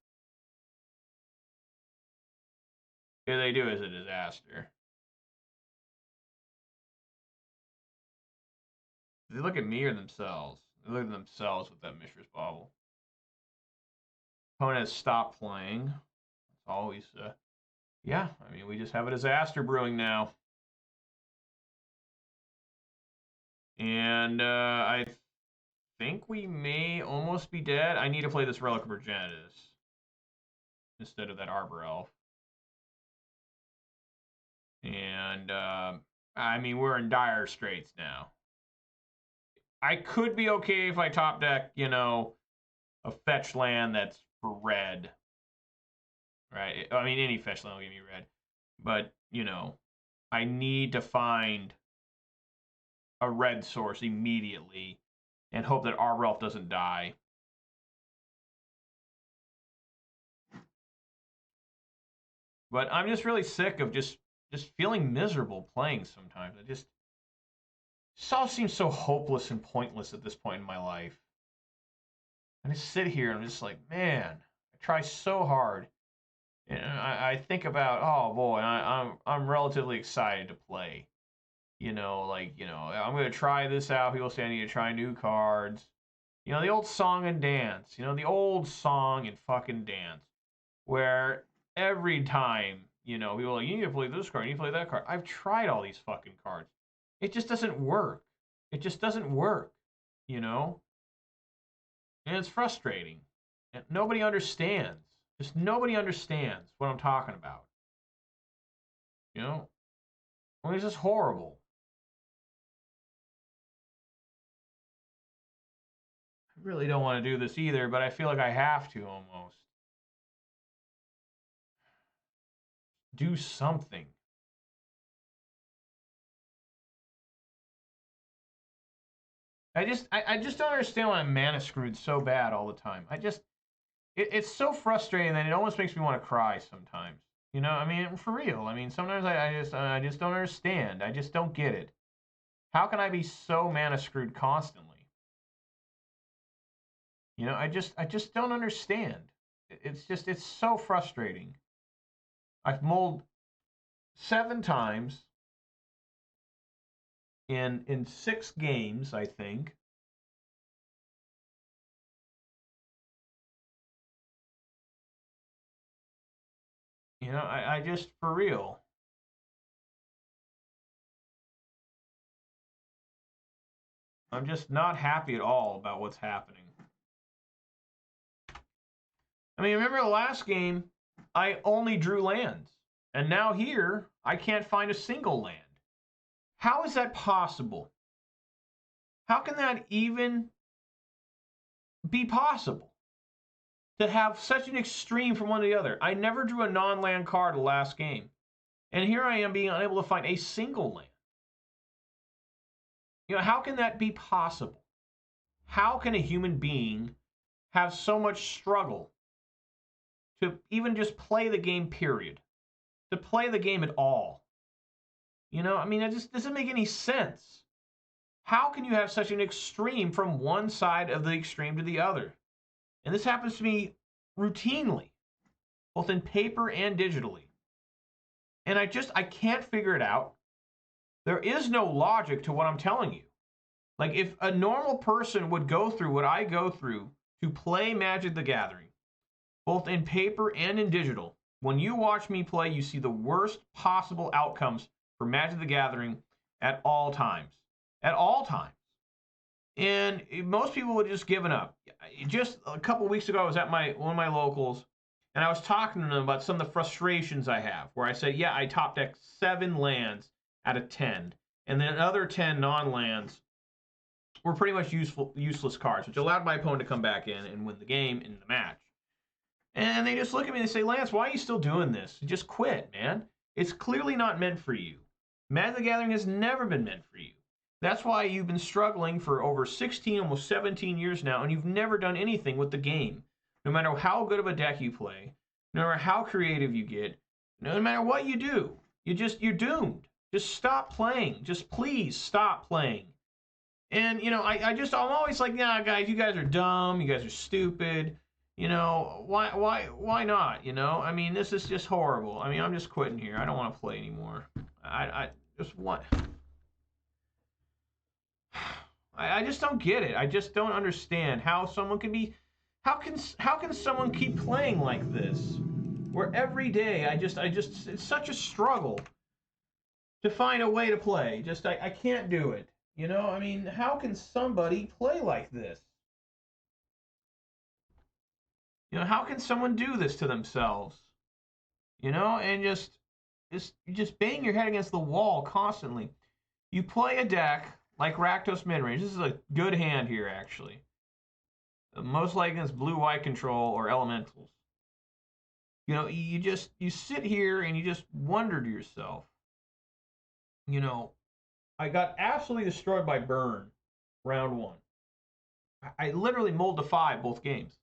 Yeah, they do is a disaster. Do they look at me or themselves? They look at themselves with that Mishra's Bauble. Opponent has stopped playing. It's always, yeah, I mean, we just have a disaster brewing now. And I think we may almost be dead. I need to play this Relic of Progenitus instead of that Arbor Elf. And, I mean, we're in dire straits now. I could be okay if I top deck, you know, a fetch land that's for red. Right? I mean, any fetch land will give me red. But, you know, I need to find a red source immediately and hope that Arbor Elf doesn't die. But I'm just really sick of just feeling miserable playing sometimes. It all seems so hopeless and pointless at this point in my life. I just sit here and I'm just like, man, I try so hard. And I think about, oh boy, I'm relatively excited to play. You know, like, you know, I'm going to try this out. People say I need to try new cards. You know, the old song and dance. You know, the old song and fucking dance. Where every time, you know, people are like, you need to play this card, you need to play that card. I've tried all these fucking cards. It just doesn't work. It just doesn't work, you know? And it's frustrating. And nobody understands. Just nobody understands what I'm talking about. You know? I mean, it's just horrible. I really don't want to do this either, but I feel like I have to almost. Do something. I just don't understand why I'm mana screwed so bad all the time. It's so frustrating that it almost makes me want to cry sometimes. You know, I mean, for real. I mean, sometimes I just don't understand. I just don't get it. How can I be so mana screwed constantly? You know, I just don't understand. It's so frustrating. I've mulled 7 times in 6 games, I think. You know, I just, for real. I'm just not happy at all about what's happening. I mean, remember the last game, I only drew lands. And now here, I can't find a single land. How is that possible? How can that even be possible? To have such an extreme from one to the other. I never drew a non-land card the last game. And here I am being unable to find a single land. You know, how can that be possible? How can a human being have so much struggle to even just play the game, period? To play the game at all? You know, I mean, it just doesn't make any sense. How can you have such an extreme from one side of the extreme to the other? And this happens to me routinely, both in paper and digitally. And I can't figure it out. There is no logic to what I'm telling you. Like, if a normal person would go through what I go through to play Magic the Gathering, both in paper and in digital, when you watch me play, you see the worst possible outcomes for Magic the Gathering at all times. At all times. And most people would have just given up. Just a couple of weeks ago, I was at one of my locals, and I was talking to them about some of the frustrations I have, where I said, yeah, I top deck 7 lands out of 10, and then other 10 non-lands were pretty much useless cards, which allowed my opponent to come back in and win the game in the match. And they just look at me and they say, Lance, why are you still doing this? Just quit, man. It's clearly not meant for you. Magic the Gathering has never been meant for you. That's why you've been struggling for over 16, almost 17 years now, and you've never done anything with the game. No matter how good of a deck you play, no matter how creative you get, no matter what you do, you're doomed. Just stop playing. Just please stop playing. And, you know, I'm always like, yeah, guys, you guys are dumb. You guys are stupid. You know, why not? You know, I mean, this is just horrible. I mean, I'm just quitting here. I don't want to play anymore. I just want... I just don't get it. I just don't understand how someone can be. How can someone keep playing like this? Where every day it's such a struggle to find a way to play. Just I can't do it. You know, I mean, how can somebody play like this? You know, how can someone do this to themselves? You know, and just bang your head against the wall constantly. You play a deck like Rakdos Midrange. This is a good hand here, actually. Most likely against blue-white control or elementals. You know, you sit here and you just wonder to yourself, you know, I got absolutely destroyed by Burn round one. I literally mulled to 5 both games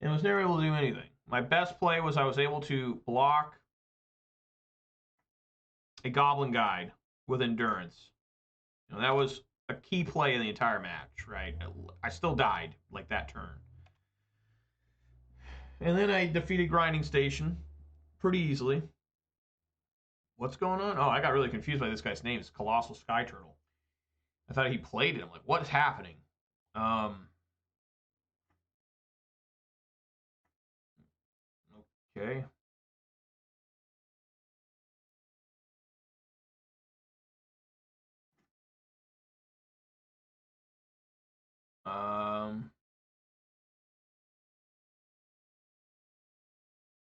and was never able to do anything. My best play was I was able to block a Goblin Guide with Endurance. You know, that was a key play in the entire match, right? I still died like that turn. And then I defeated Grinding Station pretty easily. What's going on? Oh, I got really confused by this guy's name. It's Colossal Sky Turtle. I thought he played it. I'm like, what is happening? Okay.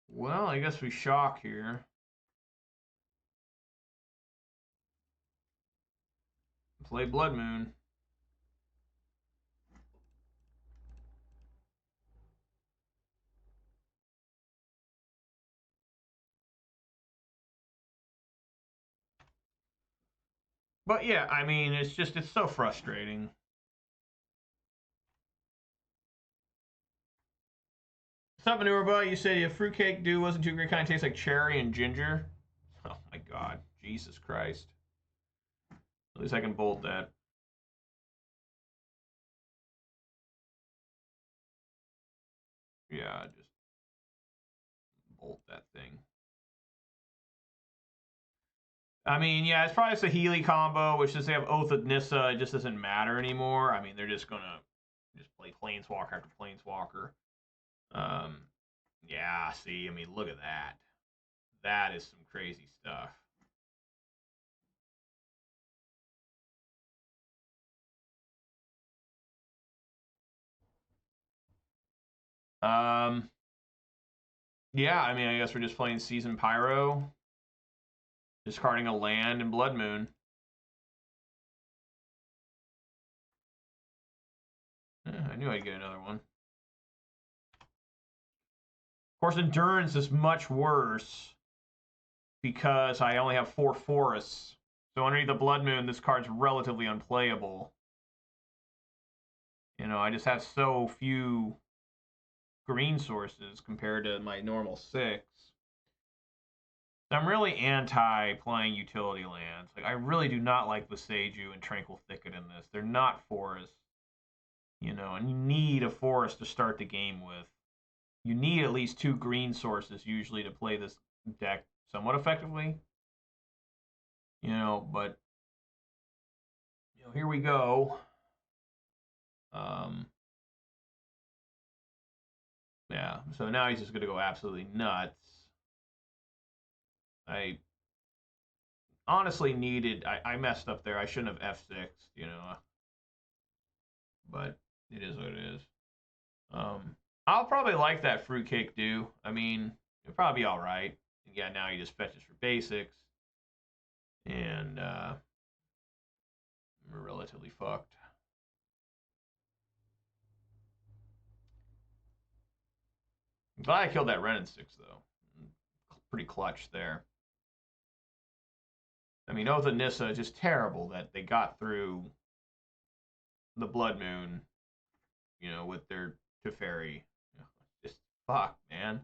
Well, I guess we shock here. Play Blood Moon. But yeah, I mean, it's so frustrating. What's up, Manure? You said your fruitcake do wasn't too great. Kind of tastes like cherry and ginger. Oh my god, Jesus Christ! At least I can bolt that. Yeah, just bolt that thing. I mean, yeah, it's probably just a Healy combo, which since they have Oath of Nissa, it just doesn't matter anymore. I mean, they're just gonna just play Planeswalker after Planeswalker. Yeah, see, I mean, look at that. That is some crazy stuff. Yeah, I mean, I guess we're just playing Season Pyro. Discarding a land and Blood Moon. I knew I'd get another one. Of course, Endurance is much worse because I only have 4 forests. So underneath the Blood Moon, this card's relatively unplayable. You know, I just have so few green sources compared to my normal 6. I'm really anti-playing utility lands. Like, I really do not like Boseiju and Tranquil Thicket in this. They're not forests. You know, and you need a forest to start the game with. You need at least 2 green sources usually to play this deck somewhat effectively. You know, but you know, here we go. Yeah, so now he's just gonna go absolutely nuts. I honestly needed I messed up there. I shouldn't have F6, you know. But it is what it is. I'll probably like that fruitcake do. I mean, it'll probably be alright. Yeah, now he just fetches for basics. And we're relatively fucked. I'm glad I killed that Ren in 6, though. Pretty clutch there. I mean, Oath of Nissa is just terrible that they got through the Blood Moon, you know, with their Teferi. Just fuck, man.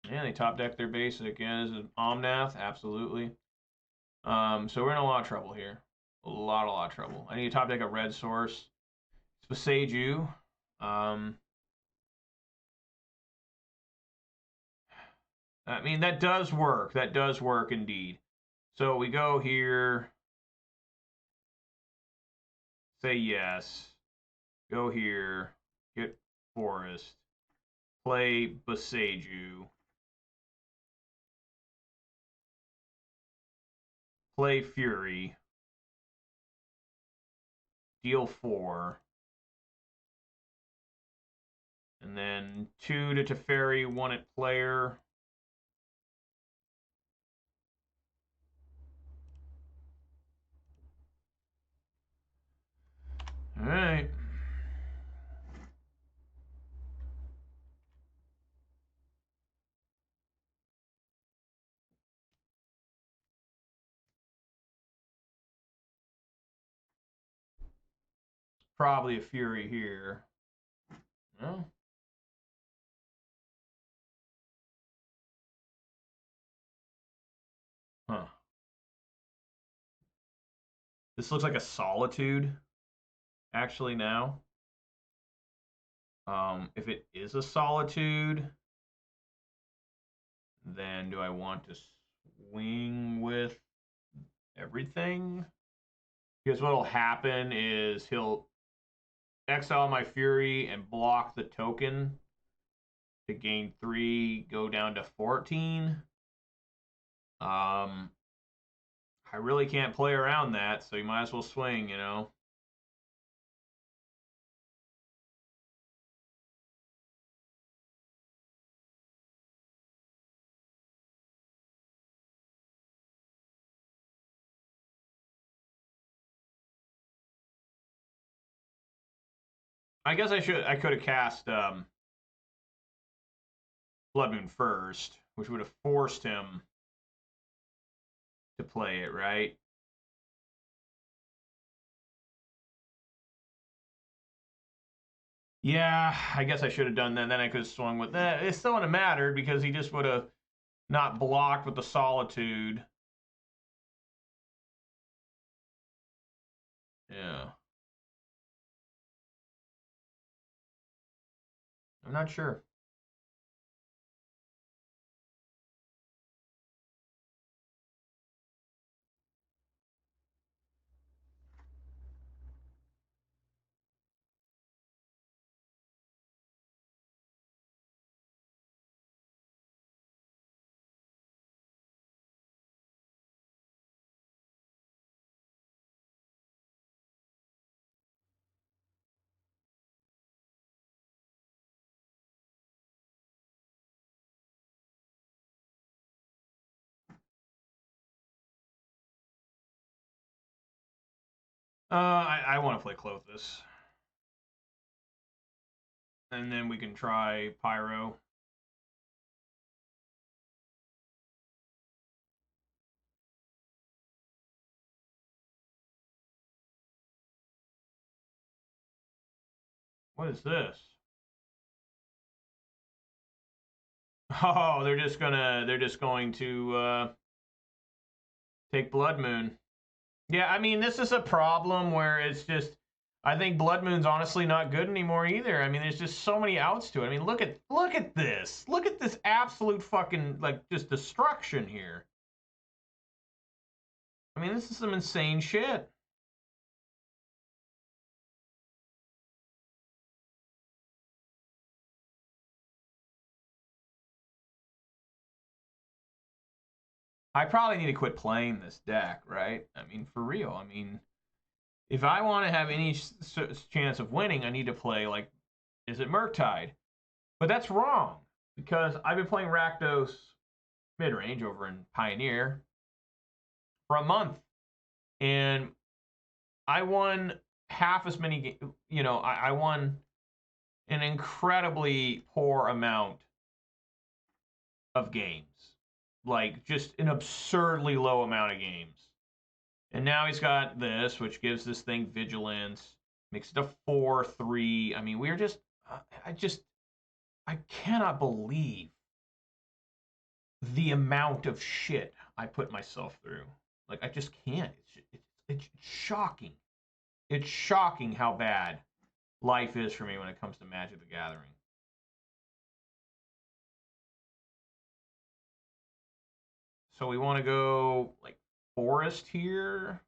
Yeah, they top deck their basic. Yeah, this is Omnath, absolutely. So we're in a lot of trouble here. A lot of trouble. I need to top deck a red source. It's Boseiju. I mean, that does work. That does work indeed. So we go here, say yes, go here, get Forest, play Boseiju, play Fury, deal 4, and then 2 to Teferi, 1 at player. All right. Probably a Fury here. No? Huh. This looks like a Solitude, actually, now. If it is a Solitude, then do I want to swing with everything? Because what'll happen is he'll exile my Fury and block the token to gain 3, go down to 14. I really can't play around that, so you might as well swing, you know. I guess I could have cast Blood Moon first, which would have forced him to play it, right? Yeah, I guess I should have done that. Then I could have swung with that. It still wouldn't have mattered because he just would have not blocked with the Solitude. Yeah. I'm not sure. I want to play Clothis. And then we can try Pyro. What is this? Oh, they're just going to take Blood Moon. Yeah, I mean, this is a problem where it's just, I think Blood Moon's honestly not good anymore either. I mean, there's just so many outs to it. I mean, look at this. Look at this absolute fucking, like, just destruction here. I mean, this is some insane shit. I probably need to quit playing this deck, right? I mean, for real. I mean, if I want to have any chance of winning, I need to play, like, Izzet Murktide. But that's wrong, because I've been playing Rakdos Midrange over in Pioneer for a month, and I won half as many games. You know, I won an incredibly poor amount of games, like just an absurdly low amount of games. And now he's got this, which gives this thing vigilance, makes it a 4/3. I mean, we're just, I cannot believe the amount of shit I put myself through. Like, I just can't. It's shocking. It's shocking how bad life is for me when it comes to Magic the Gathering. So we want to go like Forest here.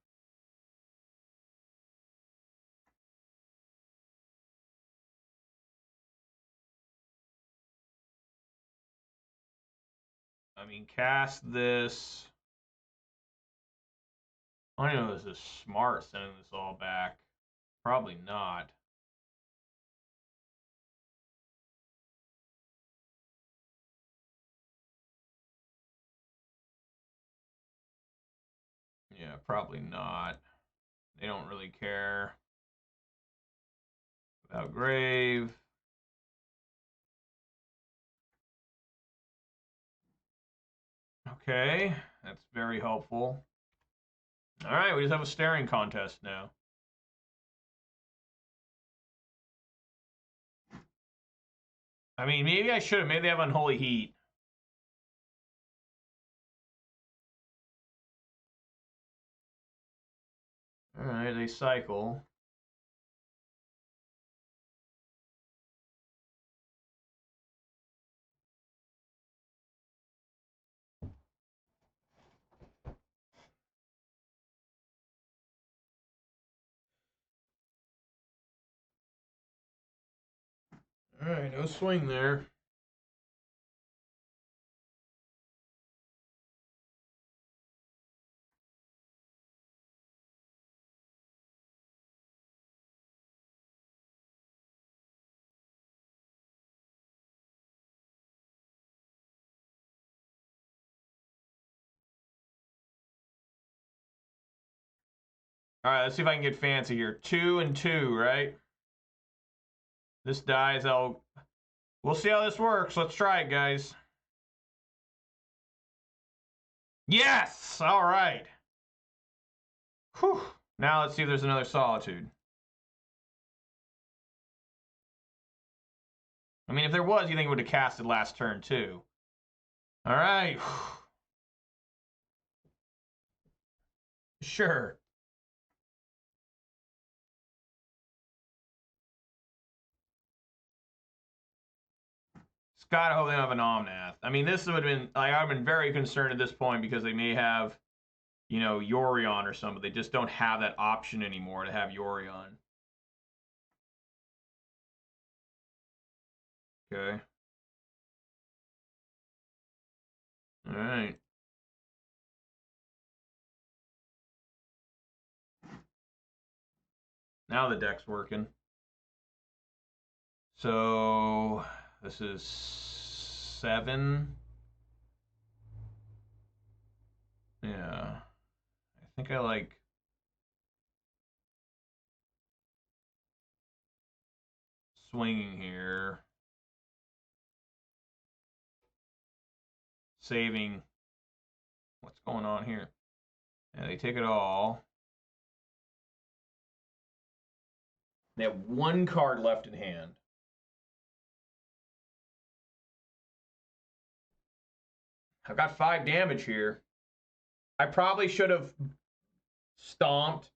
I mean, cast this. I don't know if this is smart sending this all back. Probably not. Yeah, probably not. They don't really care about Grave. Okay, that's very helpful. All right, we just have a staring contest now. I mean, maybe I should have. Maybe they have Unholy Heat. All right, they cycle. All right, no swing there. All right, let's see if I can get fancy here. 2 and 2, right? This dies. We'll see how this works. Let's try it, guys. Yes! All right. Whew. Now let's see if there's another Solitude. I mean, if there was, you think it would have casted last turn, too. All right. Sure. Scott, I hope they don't have an Omnath. I mean, this would have been, like, I've been very concerned at this point because they may have, you know, Yorion or something. They just don't have that option anymore to have Yorion. Okay. All right. Now the deck's working. So this is 7. Yeah. I think I like swinging here. Saving. What's going on here? Yeah, they take it all. They have 1 card left in hand. I've got 5 damage here. I probably should have stomped,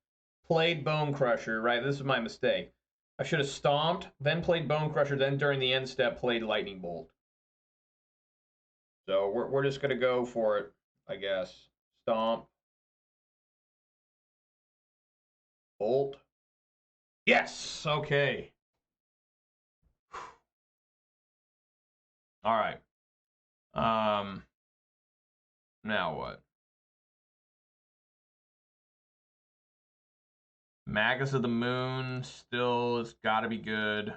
played Bone Crusher, right? This is my mistake. I should have stomped, then played Bone Crusher, then during the end step played Lightning Bolt. So we're just going to go for it, I guess. Stomp. Bolt. Yes! Okay. All right. Now what? Magus of the Moon still has got to be good.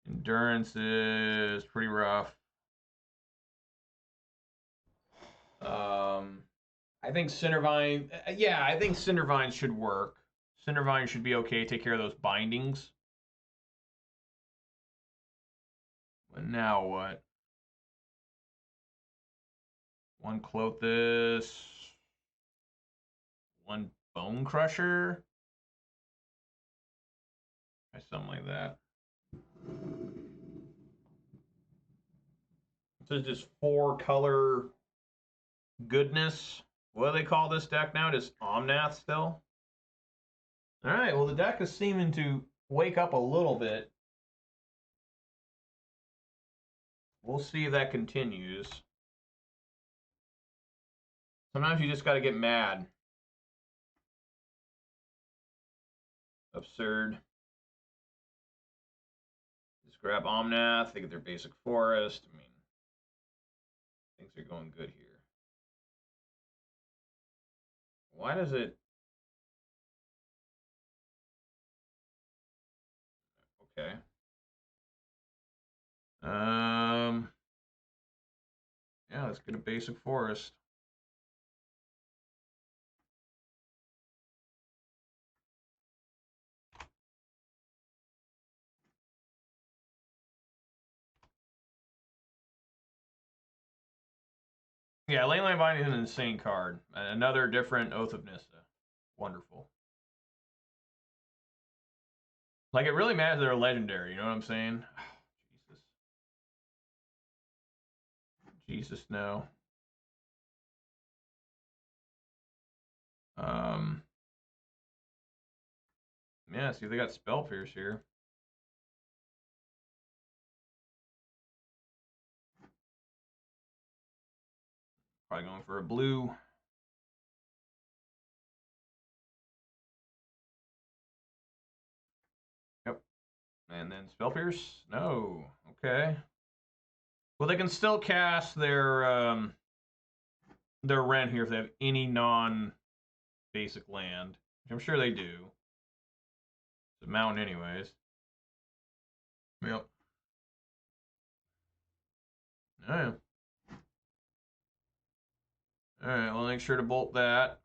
Endurance is pretty rough. I think Cindervine, yeah, I think Cindervine should work. Cindervine should be okay, take care of those bindings. But now what? 1 Clothis, 1 Bone Crusher. Or something like that. This is just 4 color goodness. What do they call this deck now? Just Omnath still? All right, well, the deck is seeming to wake up a little bit. We'll see if that continues. Sometimes you just got to get mad. Absurd. Just grab Omnath. They get their basic forest. I mean, things are going good here. Why does it... Okay. Yeah, let's get a basic forest. Yeah, Leyline Binding is an insane card. Another different Oath of Nissa. Wonderful. Like, it really matters they're legendary, you know what I'm saying? Jesus. Jesus, no. Yeah, see if they got Spell Pierce here. Probably going for a blue. Yep. And then Spell Pierce? No. Okay. Well, they can still cast their Rent here if they have any non-basic land, which I'm sure they do. It's a mountain anyways. Yep. Oh, yeah. Alright, we'll make sure to bolt that.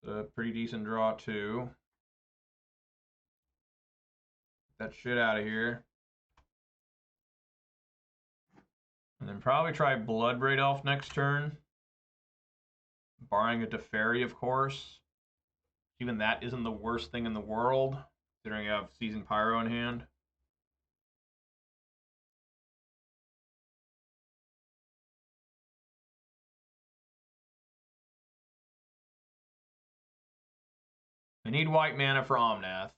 A pretty decent draw, too. Get that shit out of here. And then probably try Bloodbraid Elf next turn. Barring a Teferi, of course. Even that isn't the worst thing in the world, considering you have Seasoned Pyro in hand. I need white mana for Omnath.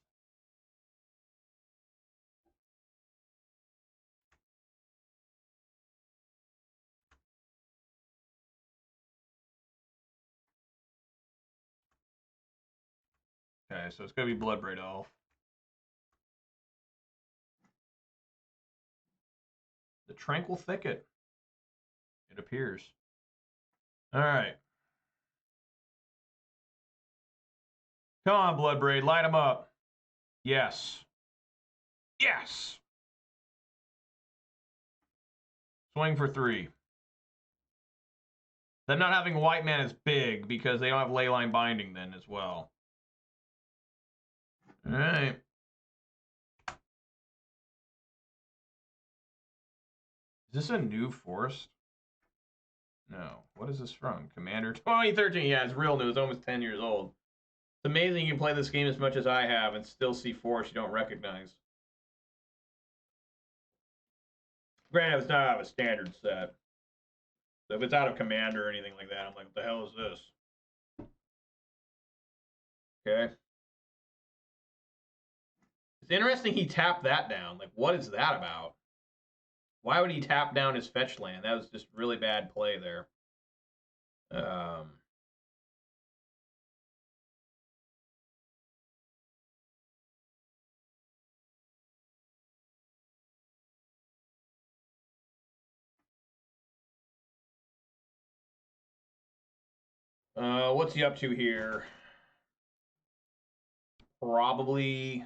Okay, so it's going to be Bloodbraid Elf. The Tranquil Thicket. It appears. Alright. Come on, Bloodbraid, light him up. Yes. Yes! Swing for 3. Them not having white mana is big because they don't have Leyline Binding then as well. Alright. Is this a new forest? No. What is this from? Commander 2013. Yeah, it's real new. It's almost 10 years old. It's amazing you can play this game as much as I have and still see forests you don't recognize. Granted, it's not out of a standard set. So if it's out of Commander or anything like that, I'm like, what the hell is this? Okay. It's interesting he tapped that down. Like, what is that about? Why would he tap down his fetch land? That was just really bad play there. What's he up to here? Probably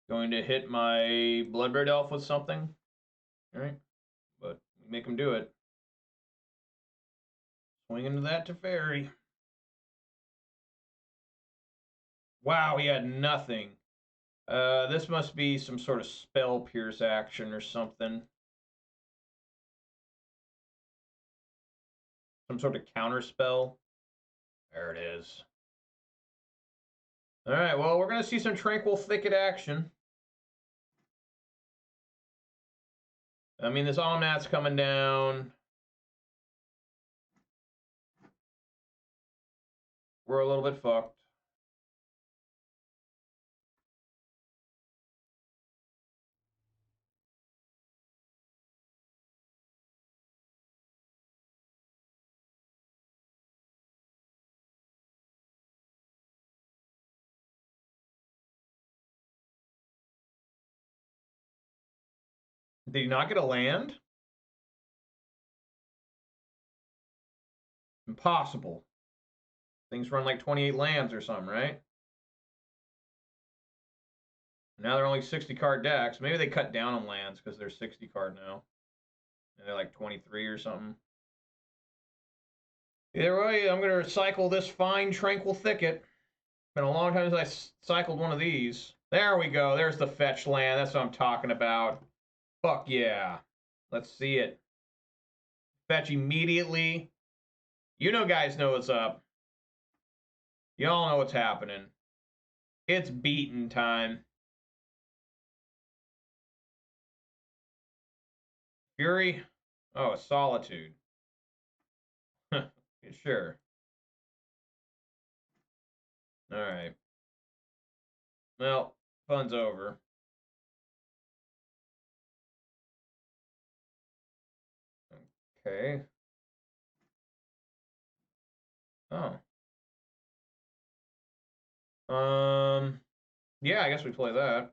going to hit my Bloodbraid Elf with something. All right, but make him do it. Swing into that Teferi. Wow, he had nothing. This must be some sort of Spell Pierce action or something. Some sort of counter spell. There it is. All right, well, we're going to see some Tranquil Thicket action. I mean, this Omnath's coming down. We're a little bit fucked. Did he not get a land? Impossible. Things run like 28 lands or something, right? Now they're only 60 card decks. Maybe they cut down on lands because they're 60 card now. And they're like 23 or something. Either way, I'm going to recycle this fine, tranquil thicket. Been a long time since I cycled one of these. There we go. There's the fetch land. That's what I'm talking about. Fuck yeah. Let's see it. Fetch immediately. You know guys know what's up. Y'all know what's happening. It's beating time. Fury? Oh, Solitude. Sure. Alright. Well, fun's over. Okay. Oh. Yeah, I guess we play that.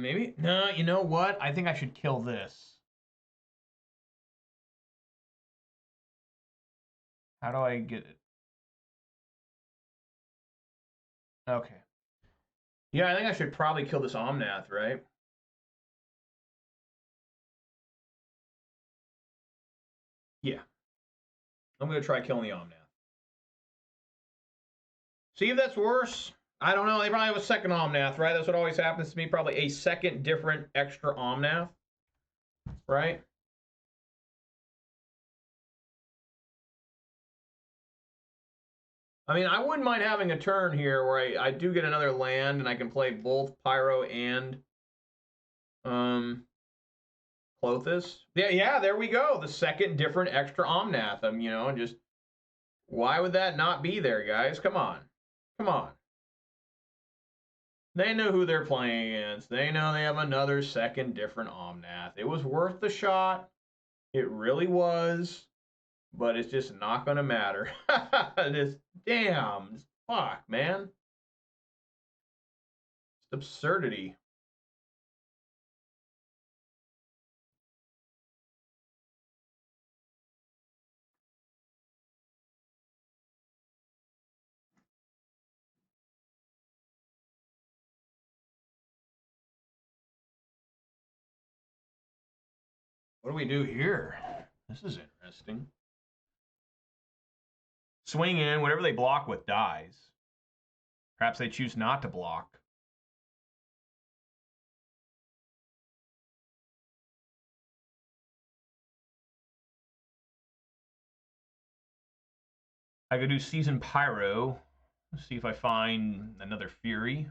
Maybe? No, you know what? I think I should kill this. How do I get it? Okay. Yeah, I think I should probably kill this Omnath, right? Yeah. I'm going to try killing the Omnath. See if that's worse. I don't know. They probably have a second Omnath, right? That's what always happens to me. Probably a second different extra Omnath, right? I mean, I wouldn't mind having a turn here where I do get another land and I can play both Pyro and Clothis. Yeah, there we go. The second different extra Omnath. You know, just why would that not be there, guys? Come on. Come on. They know who they're playing against. They know they have another second different Omnath. It was worth the shot. It really was. But it's just not going to matter. This damn fuck, man. It's absurdity. What do we do here? This is interesting. Swing in. Whatever they block with dies. Perhaps they choose not to block. I could do Season Pyro. Let's see if I find another Fury.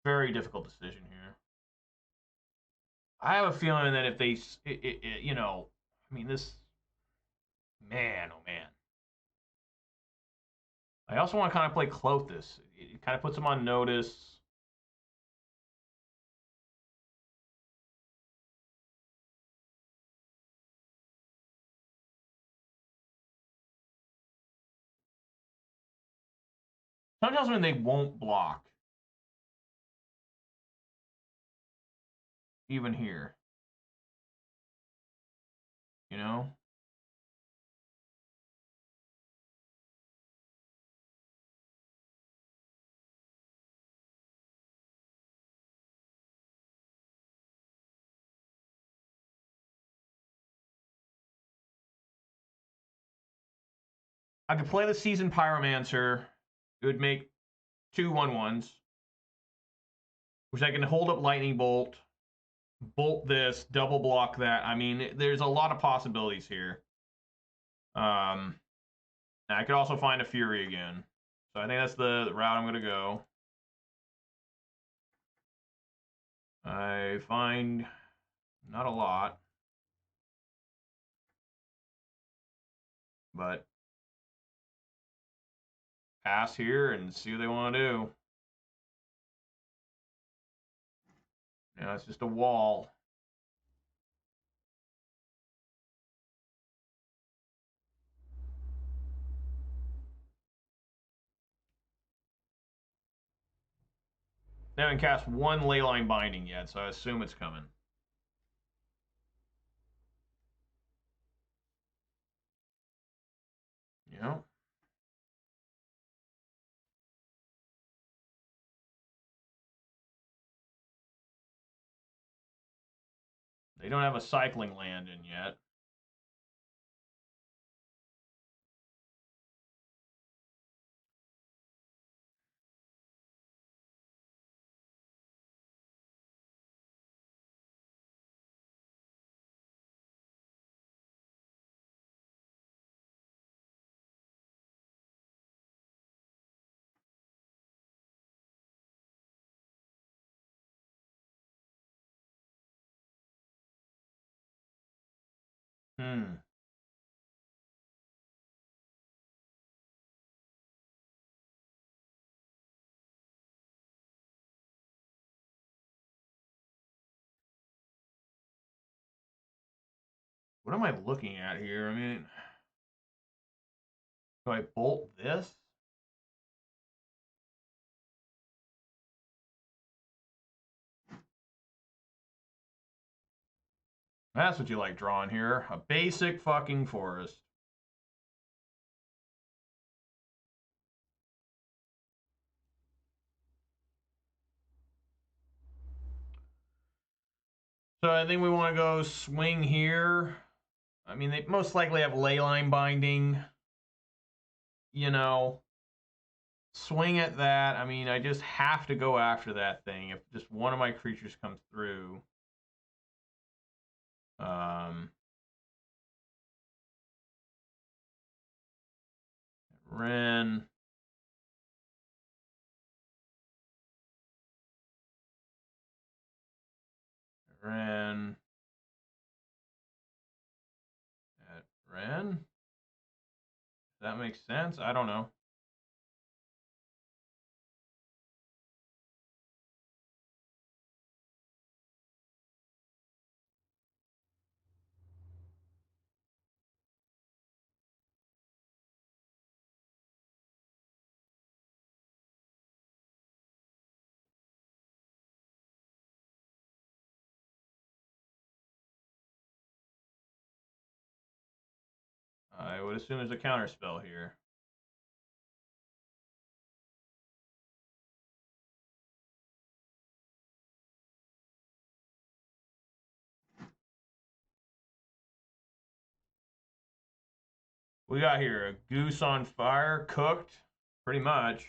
Very difficult decision here. I have a feeling that if they, you know, I mean, this, man, oh man. I also want to kind of play Clothis. It kind of puts them on notice. Sometimes tells me they won't block. Even here. You know? I could play the Seasoned Pyromancer. It would make 2 1/1s. Which I can hold up Lightning Bolt. Bolt this, double block that. I mean, there's a lot of possibilities here. I could also find a Fury again. So I think that's the route I'm going to go. I find not a lot. But pass here and see what they want to do. You know, it's just a wall. They haven't cast one Leyline Binding yet, so I assume it's coming. Yeah. They don't have a cycling land in yet. What am I looking at here? I mean, do I bolt this? That's what you like drawing here. A basic fucking forest. So I think we want to go swing here. I mean, they most likely have Leyline Binding. You know, swing at that. I mean, I just have to go after that thing if just one of my creatures comes through. Ren. Ren. At Ren. Does that make sense? I don't know. I would assume there's a counterspell here. We got here a goose on fire, cooked, pretty much.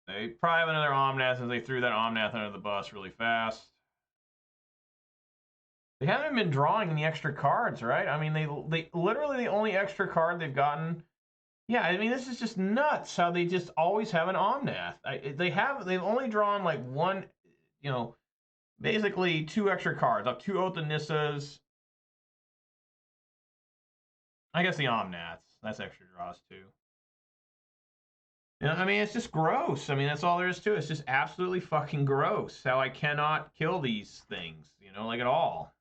They probably have another Omnath since they threw that Omnath under the bus really fast. They haven't been drawing any extra cards, right? I mean, they literally the only extra card they've gotten. Yeah, I mean, this is just nuts how they just always have an Omnath. They've only drawn like one, you know, basically two extra cards. Up two Oath of Nissas. I guess the Omnaths. That's extra draws too. You know, I mean, it's just gross. I mean, that's all there is to it. It's just absolutely fucking gross how I cannot kill these things, you know, like at all.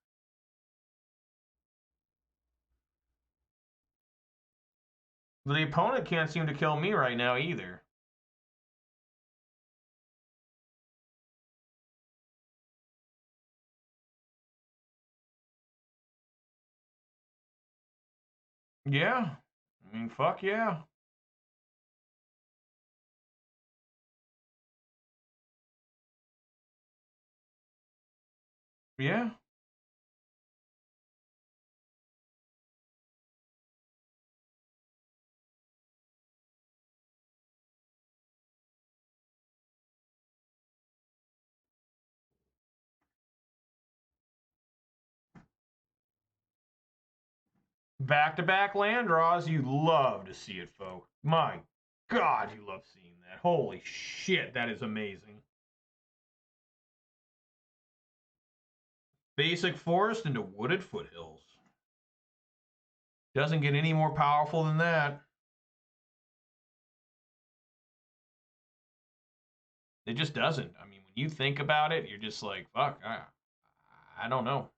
The opponent can't seem to kill me right now either. Yeah. I mean, fuck yeah. Yeah. Back-to-back land draws, you love to see it, folks. My God, you love seeing that. Holy shit, that is amazing. Basic forest into wooded foothills. Doesn't get any more powerful than that. It just doesn't. I mean, when you think about it, you're just like, fuck, I don't know.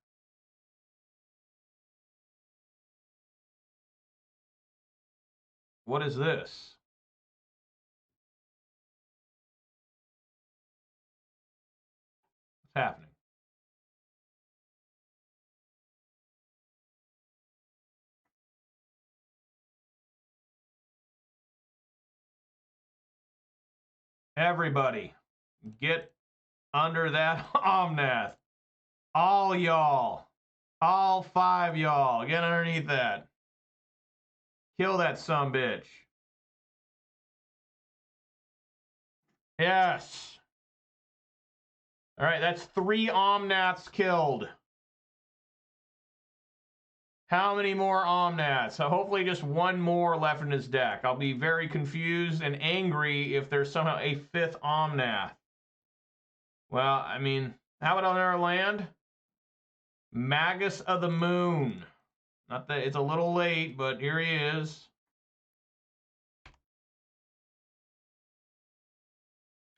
What is this? What's happening? Everybody, get under that Omnath. All y'all. All 5 y'all. Get underneath that. Kill that sumbitch. Yes. All right, that's 3 Omnaths killed. How many more Omnaths? So hopefully just 1 more left in his deck. I'll be very confused and angry if there's somehow a 5th Omnath. Well, I mean, how about another land? Magus of the Moon. Not that it's a little late, but here he is.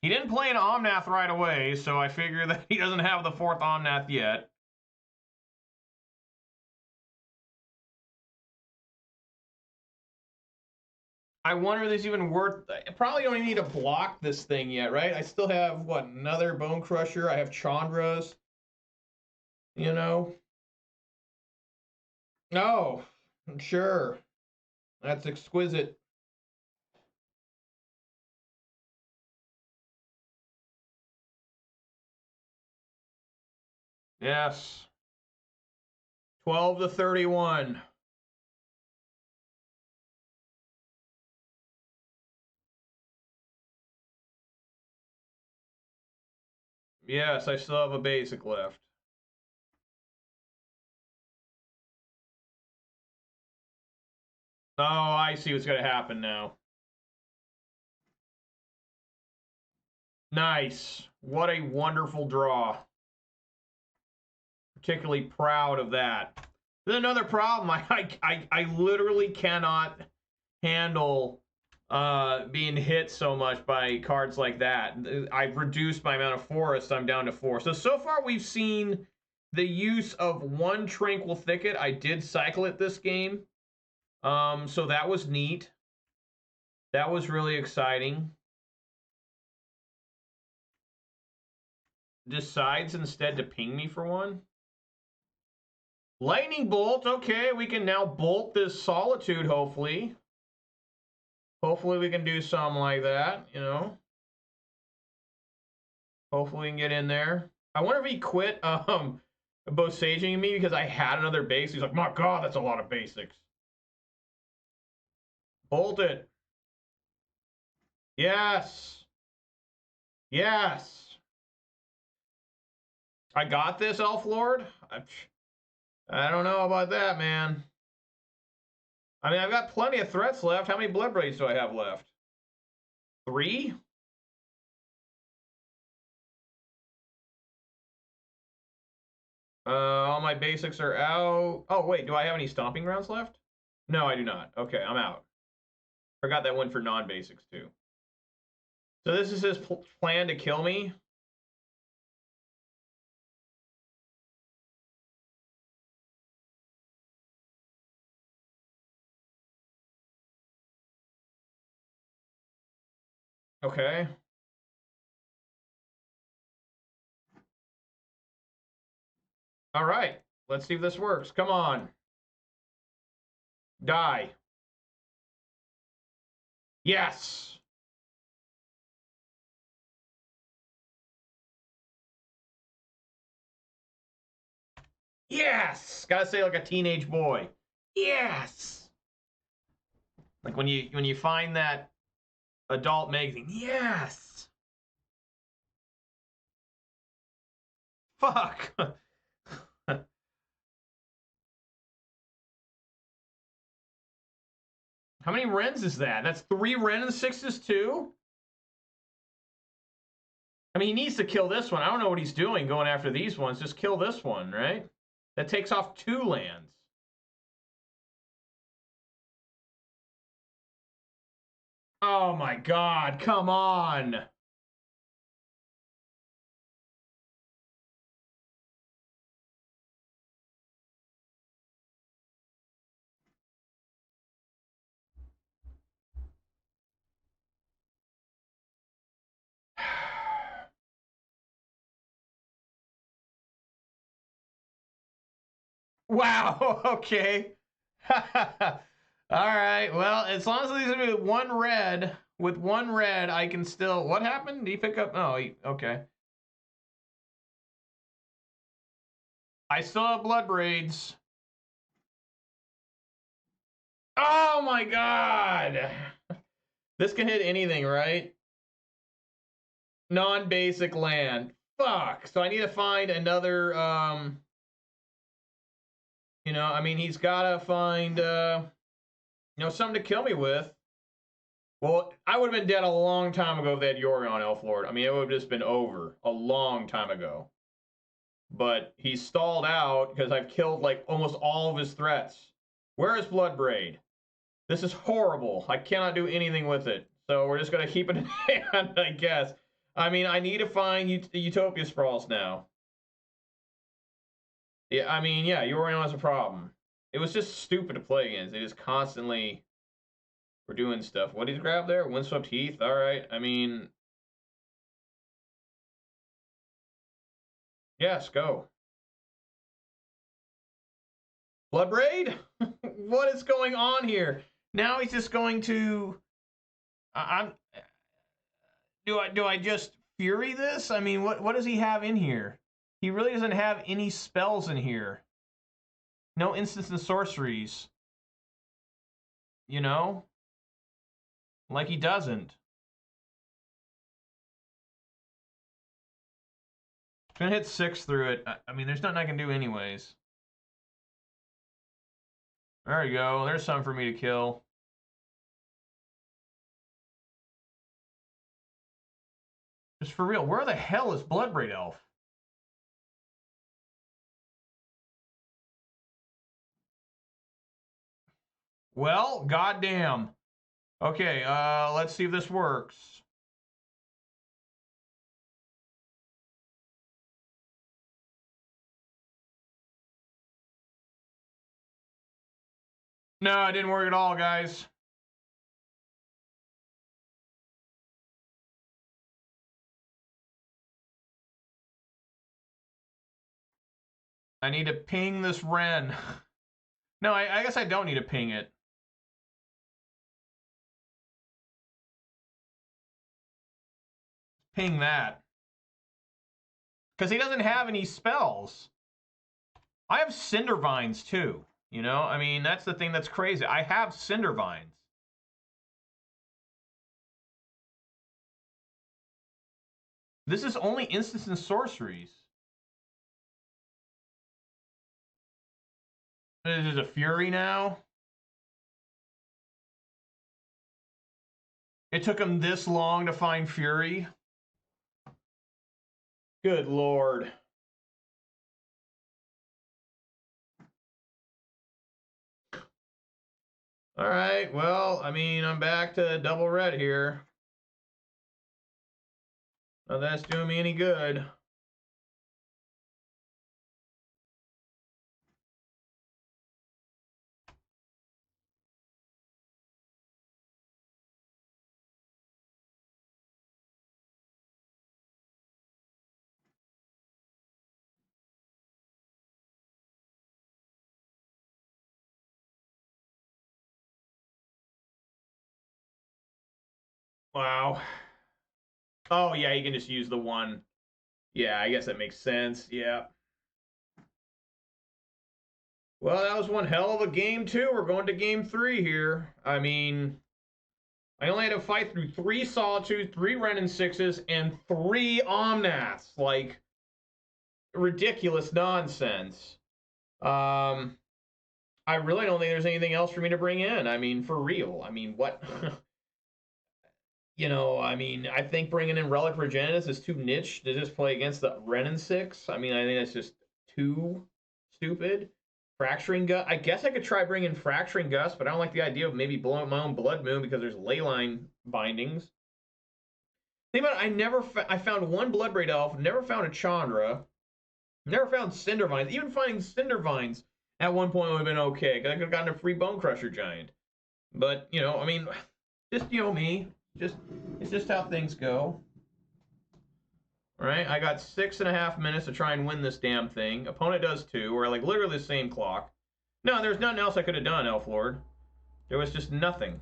He didn't play an Omnath right away, so I figure that he doesn't have the 4th Omnath yet. I wonder if this is even worth... I probably don't even need to block this thing yet, right? I still have, what, another Bone Crusher. I have Chandras. You know? Oh, sure. That's exquisite. Yes. 12 to 31. Yes, I still have a basic left. Oh, I see what's going to happen now. Nice. What a wonderful draw. Particularly proud of that. There's another problem. I literally cannot handle being hit so much by cards like that. I've reduced my amount of forests. I'm down to 4. So far we've seen the use of 1 Tranquil Thicket. I did cycle it this game. So that was neat. That was really exciting. Decides instead to ping me for 1. Lightning Bolt. Okay, we can now bolt this Solitude, hopefully. Hopefully we can do something like that, you know. Hopefully we can get in there. I wonder if he quit Bosaging me because I had another base. He's like, my God, that's a lot of basics. Bolt it. Yes. Yes. I got this, Elf Lord. I don't know about that, man. I mean, I've got plenty of threats left. How many Blood Braids do I have left? 3? All my basics are out. Oh, wait, do I have any Stomping Grounds left? No, I do not. Okay, I'm out. Forgot that one for non-basics, too. So this is his plan to kill me? Okay. All right. Let's see if this works. Come on. Die. Yes. Yes. Gotta say like a teenage boy. Yes. Like when you find that adult magazine. Yes. Fuck. How many Wrens is that? That's 3 Wren and 6s too? I mean, he needs to kill this one. I don't know what he's doing going after these ones. Just kill this one, right? That takes off 2 lands. Oh my God, come on. Wow, okay. All right, well, as long as he's gonna be with one red, I can still. What happened? Did he pick up? Oh, okay. I still have blood braids. Oh my god! This can hit anything, right? Non-basic land. Fuck. So I need to find another. You know, I mean, he's gotta find something to kill me with. Well, I would have been dead a long time ago if they had Yorion Elf Lord. I mean, it would have just been over a long time ago. But he's stalled out because I've killed like almost all of his threats. Where is Bloodbraid? This is horrible. I cannot do anything with it. So we're just going to keep it in hand, I guess. I mean, I need to find Utopia Sprawls now. Yeah, I mean, yeah, Yorion has a problem. It was just stupid to play against. They just constantly were doing stuff. What did he grab there? Windswept Heath? All right. I mean, yes, go. Bloodbraid? What is going on here? Now he's just going to. Do I just Fury this? I mean, what does he have in here? He really doesn't have any spells in here. No instants and sorceries. You know? Like he doesn't. Gonna hit 6 through it. I mean, there's nothing I can do anyways. There we go. There's something for me to kill. Just for real, where the hell is Bloodbraid Elf? Well, goddamn. Okay, let's see if this works. No, it didn't work at all, guys. I need to ping this Ren. No, I guess I don't need to ping it. Ping that. Because he doesn't have any spells. I have Cinder Vines, too. You know, I mean, that's the thing that's crazy. I have Cinder Vines. This is only instants and sorceries. This is a Fury now. It took him this long to find Fury. Good Lord. All right, well, I mean, I'm back to double red here. Now that's doing me any good. Wow. Oh, yeah, you can just use the one. Yeah, I guess that makes sense. Yeah. Well, that was one hell of a game, too. We're going to game 3 here. I mean, I only had to fight through 3 Solitudes, 3 Ren and 6s, and 3 Omnaths. Like, ridiculous nonsense. I really don't think there's anything else for me to bring in. I mean, for real. I mean, what? You know, I mean, I think bringing in Relic Progenitus is too niche to just play against the Ren and 6. I mean, I think that's just too stupid. Fracturing Gust. I guess I could try bringing Fracturing Gust, but I don't like the idea of maybe blowing up my own Blood Moon because there's Leyline bindings. Think about it, I found one Bloodbraid Elf, never found a Chandra, never found Cinder Vines. Even finding Cinder Vines at one point would have been okay, because I could have gotten a free Bone Crusher Giant. But, you know, I mean, just, you know, me. It's just how things go. All right, I got 6.5 minutes to try and win this damn thing. Opponent does too. We're like literally the same clock. No, there's nothing else I could have done, Elf Lord. There was just nothing.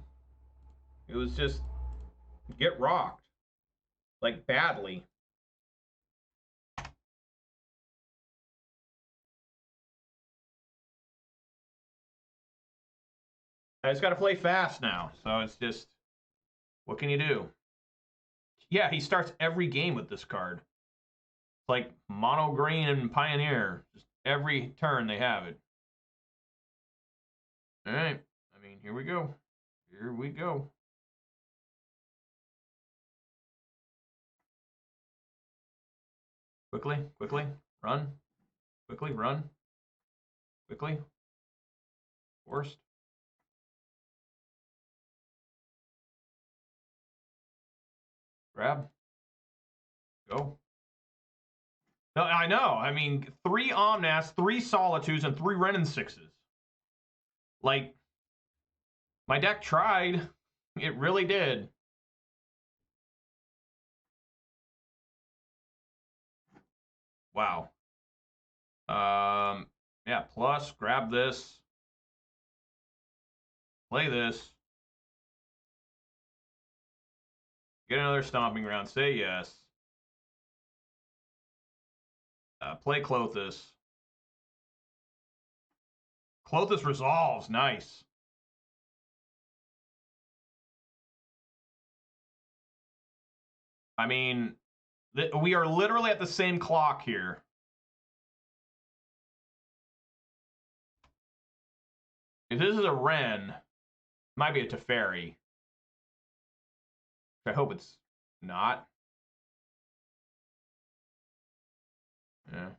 It was just get rocked. Like badly. I just got to play fast now. So it's just, what can you do? Yeah, he starts every game with this card. It's like mono green and Pioneer. Just every turn they have it. All right. I mean, here we go. Here we go. Quickly, quickly, run. Quickly, run. Quickly. Forced. Grab. Go. No, I know. I mean, 3 Omnaths, 3 Solitudes, and 3 Renin 6s. Like, my deck tried. It really did. Wow. Yeah, plus, grab this. Play this. Get another Stomping Ground. Say yes. Play Clothis. Clothis resolves. Nice. I mean, we are literally at the same clock here. If this is a Ren, it might be a Teferi. I hope it's not. Yeah.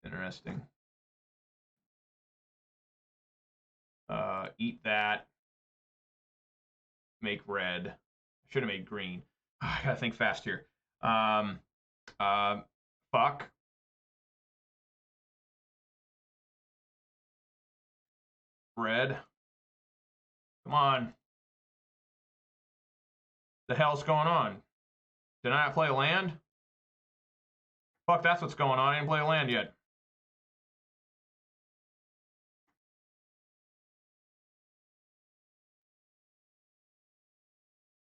Interesting. Eat that. Make red. Should have made green. I gotta think fast here. Fuck. Red. Come on. The hell's going on? Did I not play land? Fuck, that's what's going on. I didn't play land yet.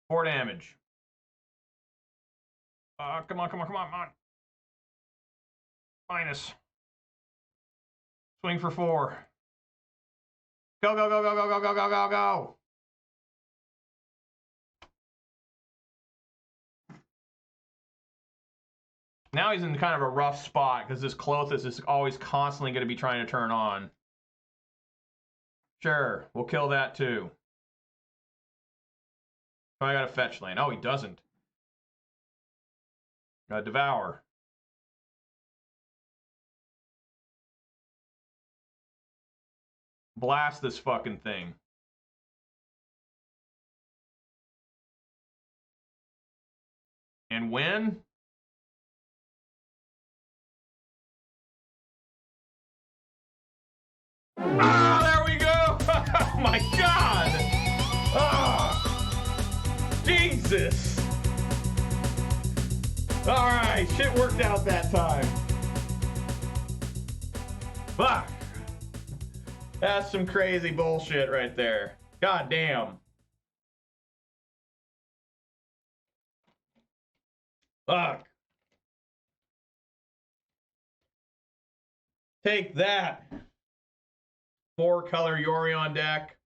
Four damage. Come on, come on, come on, come on. Minus. Swing for 4. Go, go, go, go, go, go, go, go, go, go. Now he's in kind of a rough spot because this Clothis is always constantly going to be trying to turn on. Sure, we'll kill that too. Oh, I got a fetch land. Oh, he doesn't. Devour. Blast this fucking thing. And win? Ah, there we go! Oh my god! Oh, Jesus! Alright, shit worked out that time. Fuck! That's some crazy bullshit right there. God damn. Fuck. Take that. 4-color Yorion deck.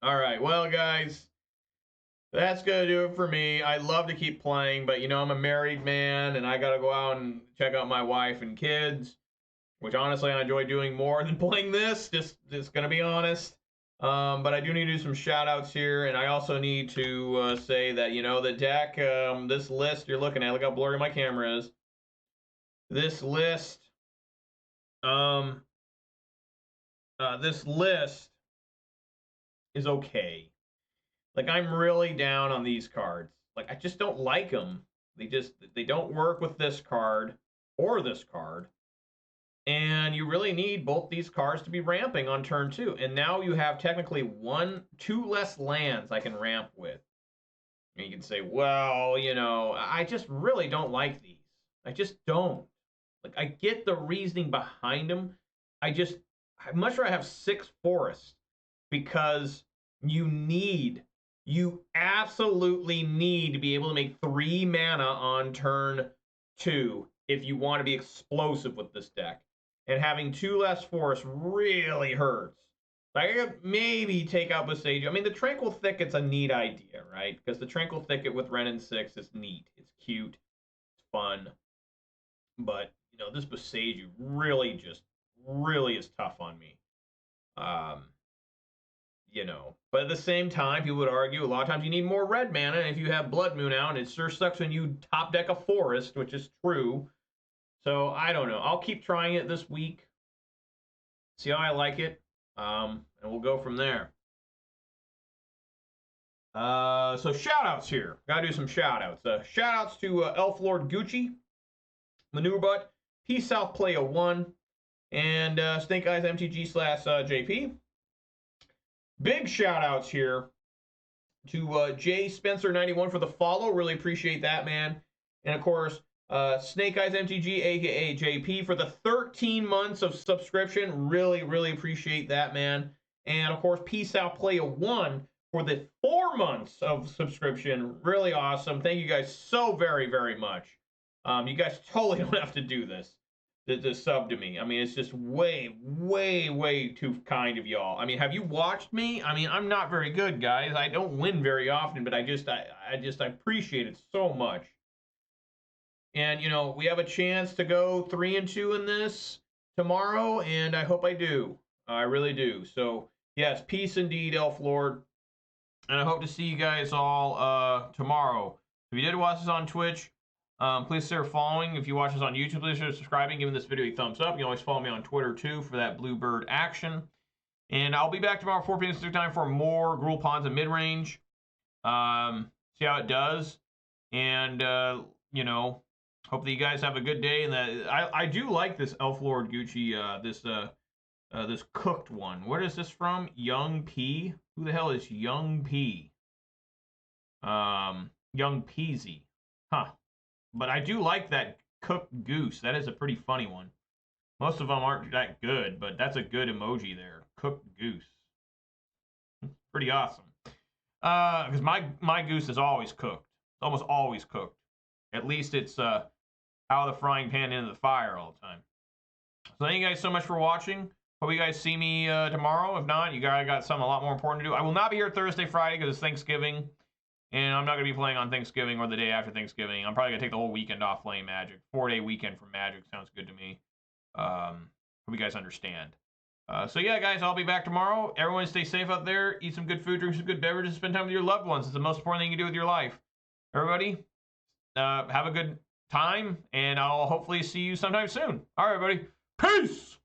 Alright, well, guys. That's going to do it for me. I love to keep playing, but, you know, I'm a married man, and I got to go out and check out my wife and kids, which, honestly, I enjoy doing more than playing this, just going to be honest. But I do need to do some shout-outs here, and I also need to say that, you know, the deck, this list you're looking at, look how blurry my camera is. This list, this list is okay. Like, I'm really down on these cards. Like, I just don't like them. They don't work with this card or this card. And you really need both these cards to be ramping on turn 2. And now you have technically 2 less lands I can ramp with. And you can say, well, you know, I just really don't like these. I just don't. Like, I get the reasoning behind them. I'd much rather have 6 forests, because you absolutely need to be able to make 3 mana on turn 2 if you want to be explosive with this deck. And having 2 less forests really hurts. Like, I could maybe take out Boseiju. I mean, the Tranquil Thicket's a neat idea, right? Because the Tranquil Thicket with Ren and 6 is neat. It's cute. It's fun. But, you know, this Boseiju really is tough on me. You know, but at the same time, people would argue a lot of times you need more red mana. And if you have Blood Moon out, it sure sucks when you top deck a forest, which is true. So I don't know. I'll keep trying it this week. See how I like it. And we'll go from there. So shout-outs here. Gotta do some shout-outs. Shout-outs to Elf Lord Gucci, Manure Butt, P South Playa 1, and Snake Eyes MTG / JP. Big shout-outs here to Jay Spencer 91 for the follow. Really appreciate that, man. And of course, Snake Eyes MTG, aka JP, for the 13 months of subscription. Really appreciate that, man. And of course, Peace Out Playa 1 for the 4 months of subscription. Really awesome. Thank you guys so very much. You guys totally don't have to do this to sub to me. I mean, it's just way too kind of y'all. I mean, have you watched me? I mean, I'm not very good, guys. I don't win very often, but I appreciate it so much. And, you know, we have a chance to go 3-2 in this tomorrow, and I hope I do. I really do. So, yes, peace indeed, Elf Lord. And I hope to see you guys all tomorrow. If you did watch this on Twitch, please consider following. If you watch this on YouTube, please consider subscribing, giving this video a thumbs up. You can always follow me on Twitter, too, for that Bluebird action. And I'll be back tomorrow, 4 p.m. Pacific time, for more Gruul Ponza Midrange. See how it does. And, you know, hope that you guys have a good day. And that I do like this Elf Lord Gucci, this cooked one. Where is this from? Young P? Who the hell is Young P? Young Peasy. Huh. But I do like that cooked goose. That is a pretty funny one. Most of them aren't that good, but that's a good emoji there. Cooked goose. Pretty awesome. Because my goose is always cooked. It's almost always cooked. At least it's out of the frying pan into the fire all the time. So thank you guys so much for watching. Hope you guys see me tomorrow. If not, you guys got something a lot more important to do. I will not be here Thursday, Friday, because it's Thanksgiving. And I'm not going to be playing on Thanksgiving or the day after Thanksgiving. I'm probably going to take the whole weekend off playing Magic. 4-day weekend for Magic sounds good to me. Hope you guys understand. So yeah, guys, I'll be back tomorrow. Everyone stay safe out there. Eat some good food, drink some good beverages, spend time with your loved ones. It's the most important thing you can do with your life. Everybody, have a good time, and I'll hopefully see you sometime soon. All right, everybody. Peace!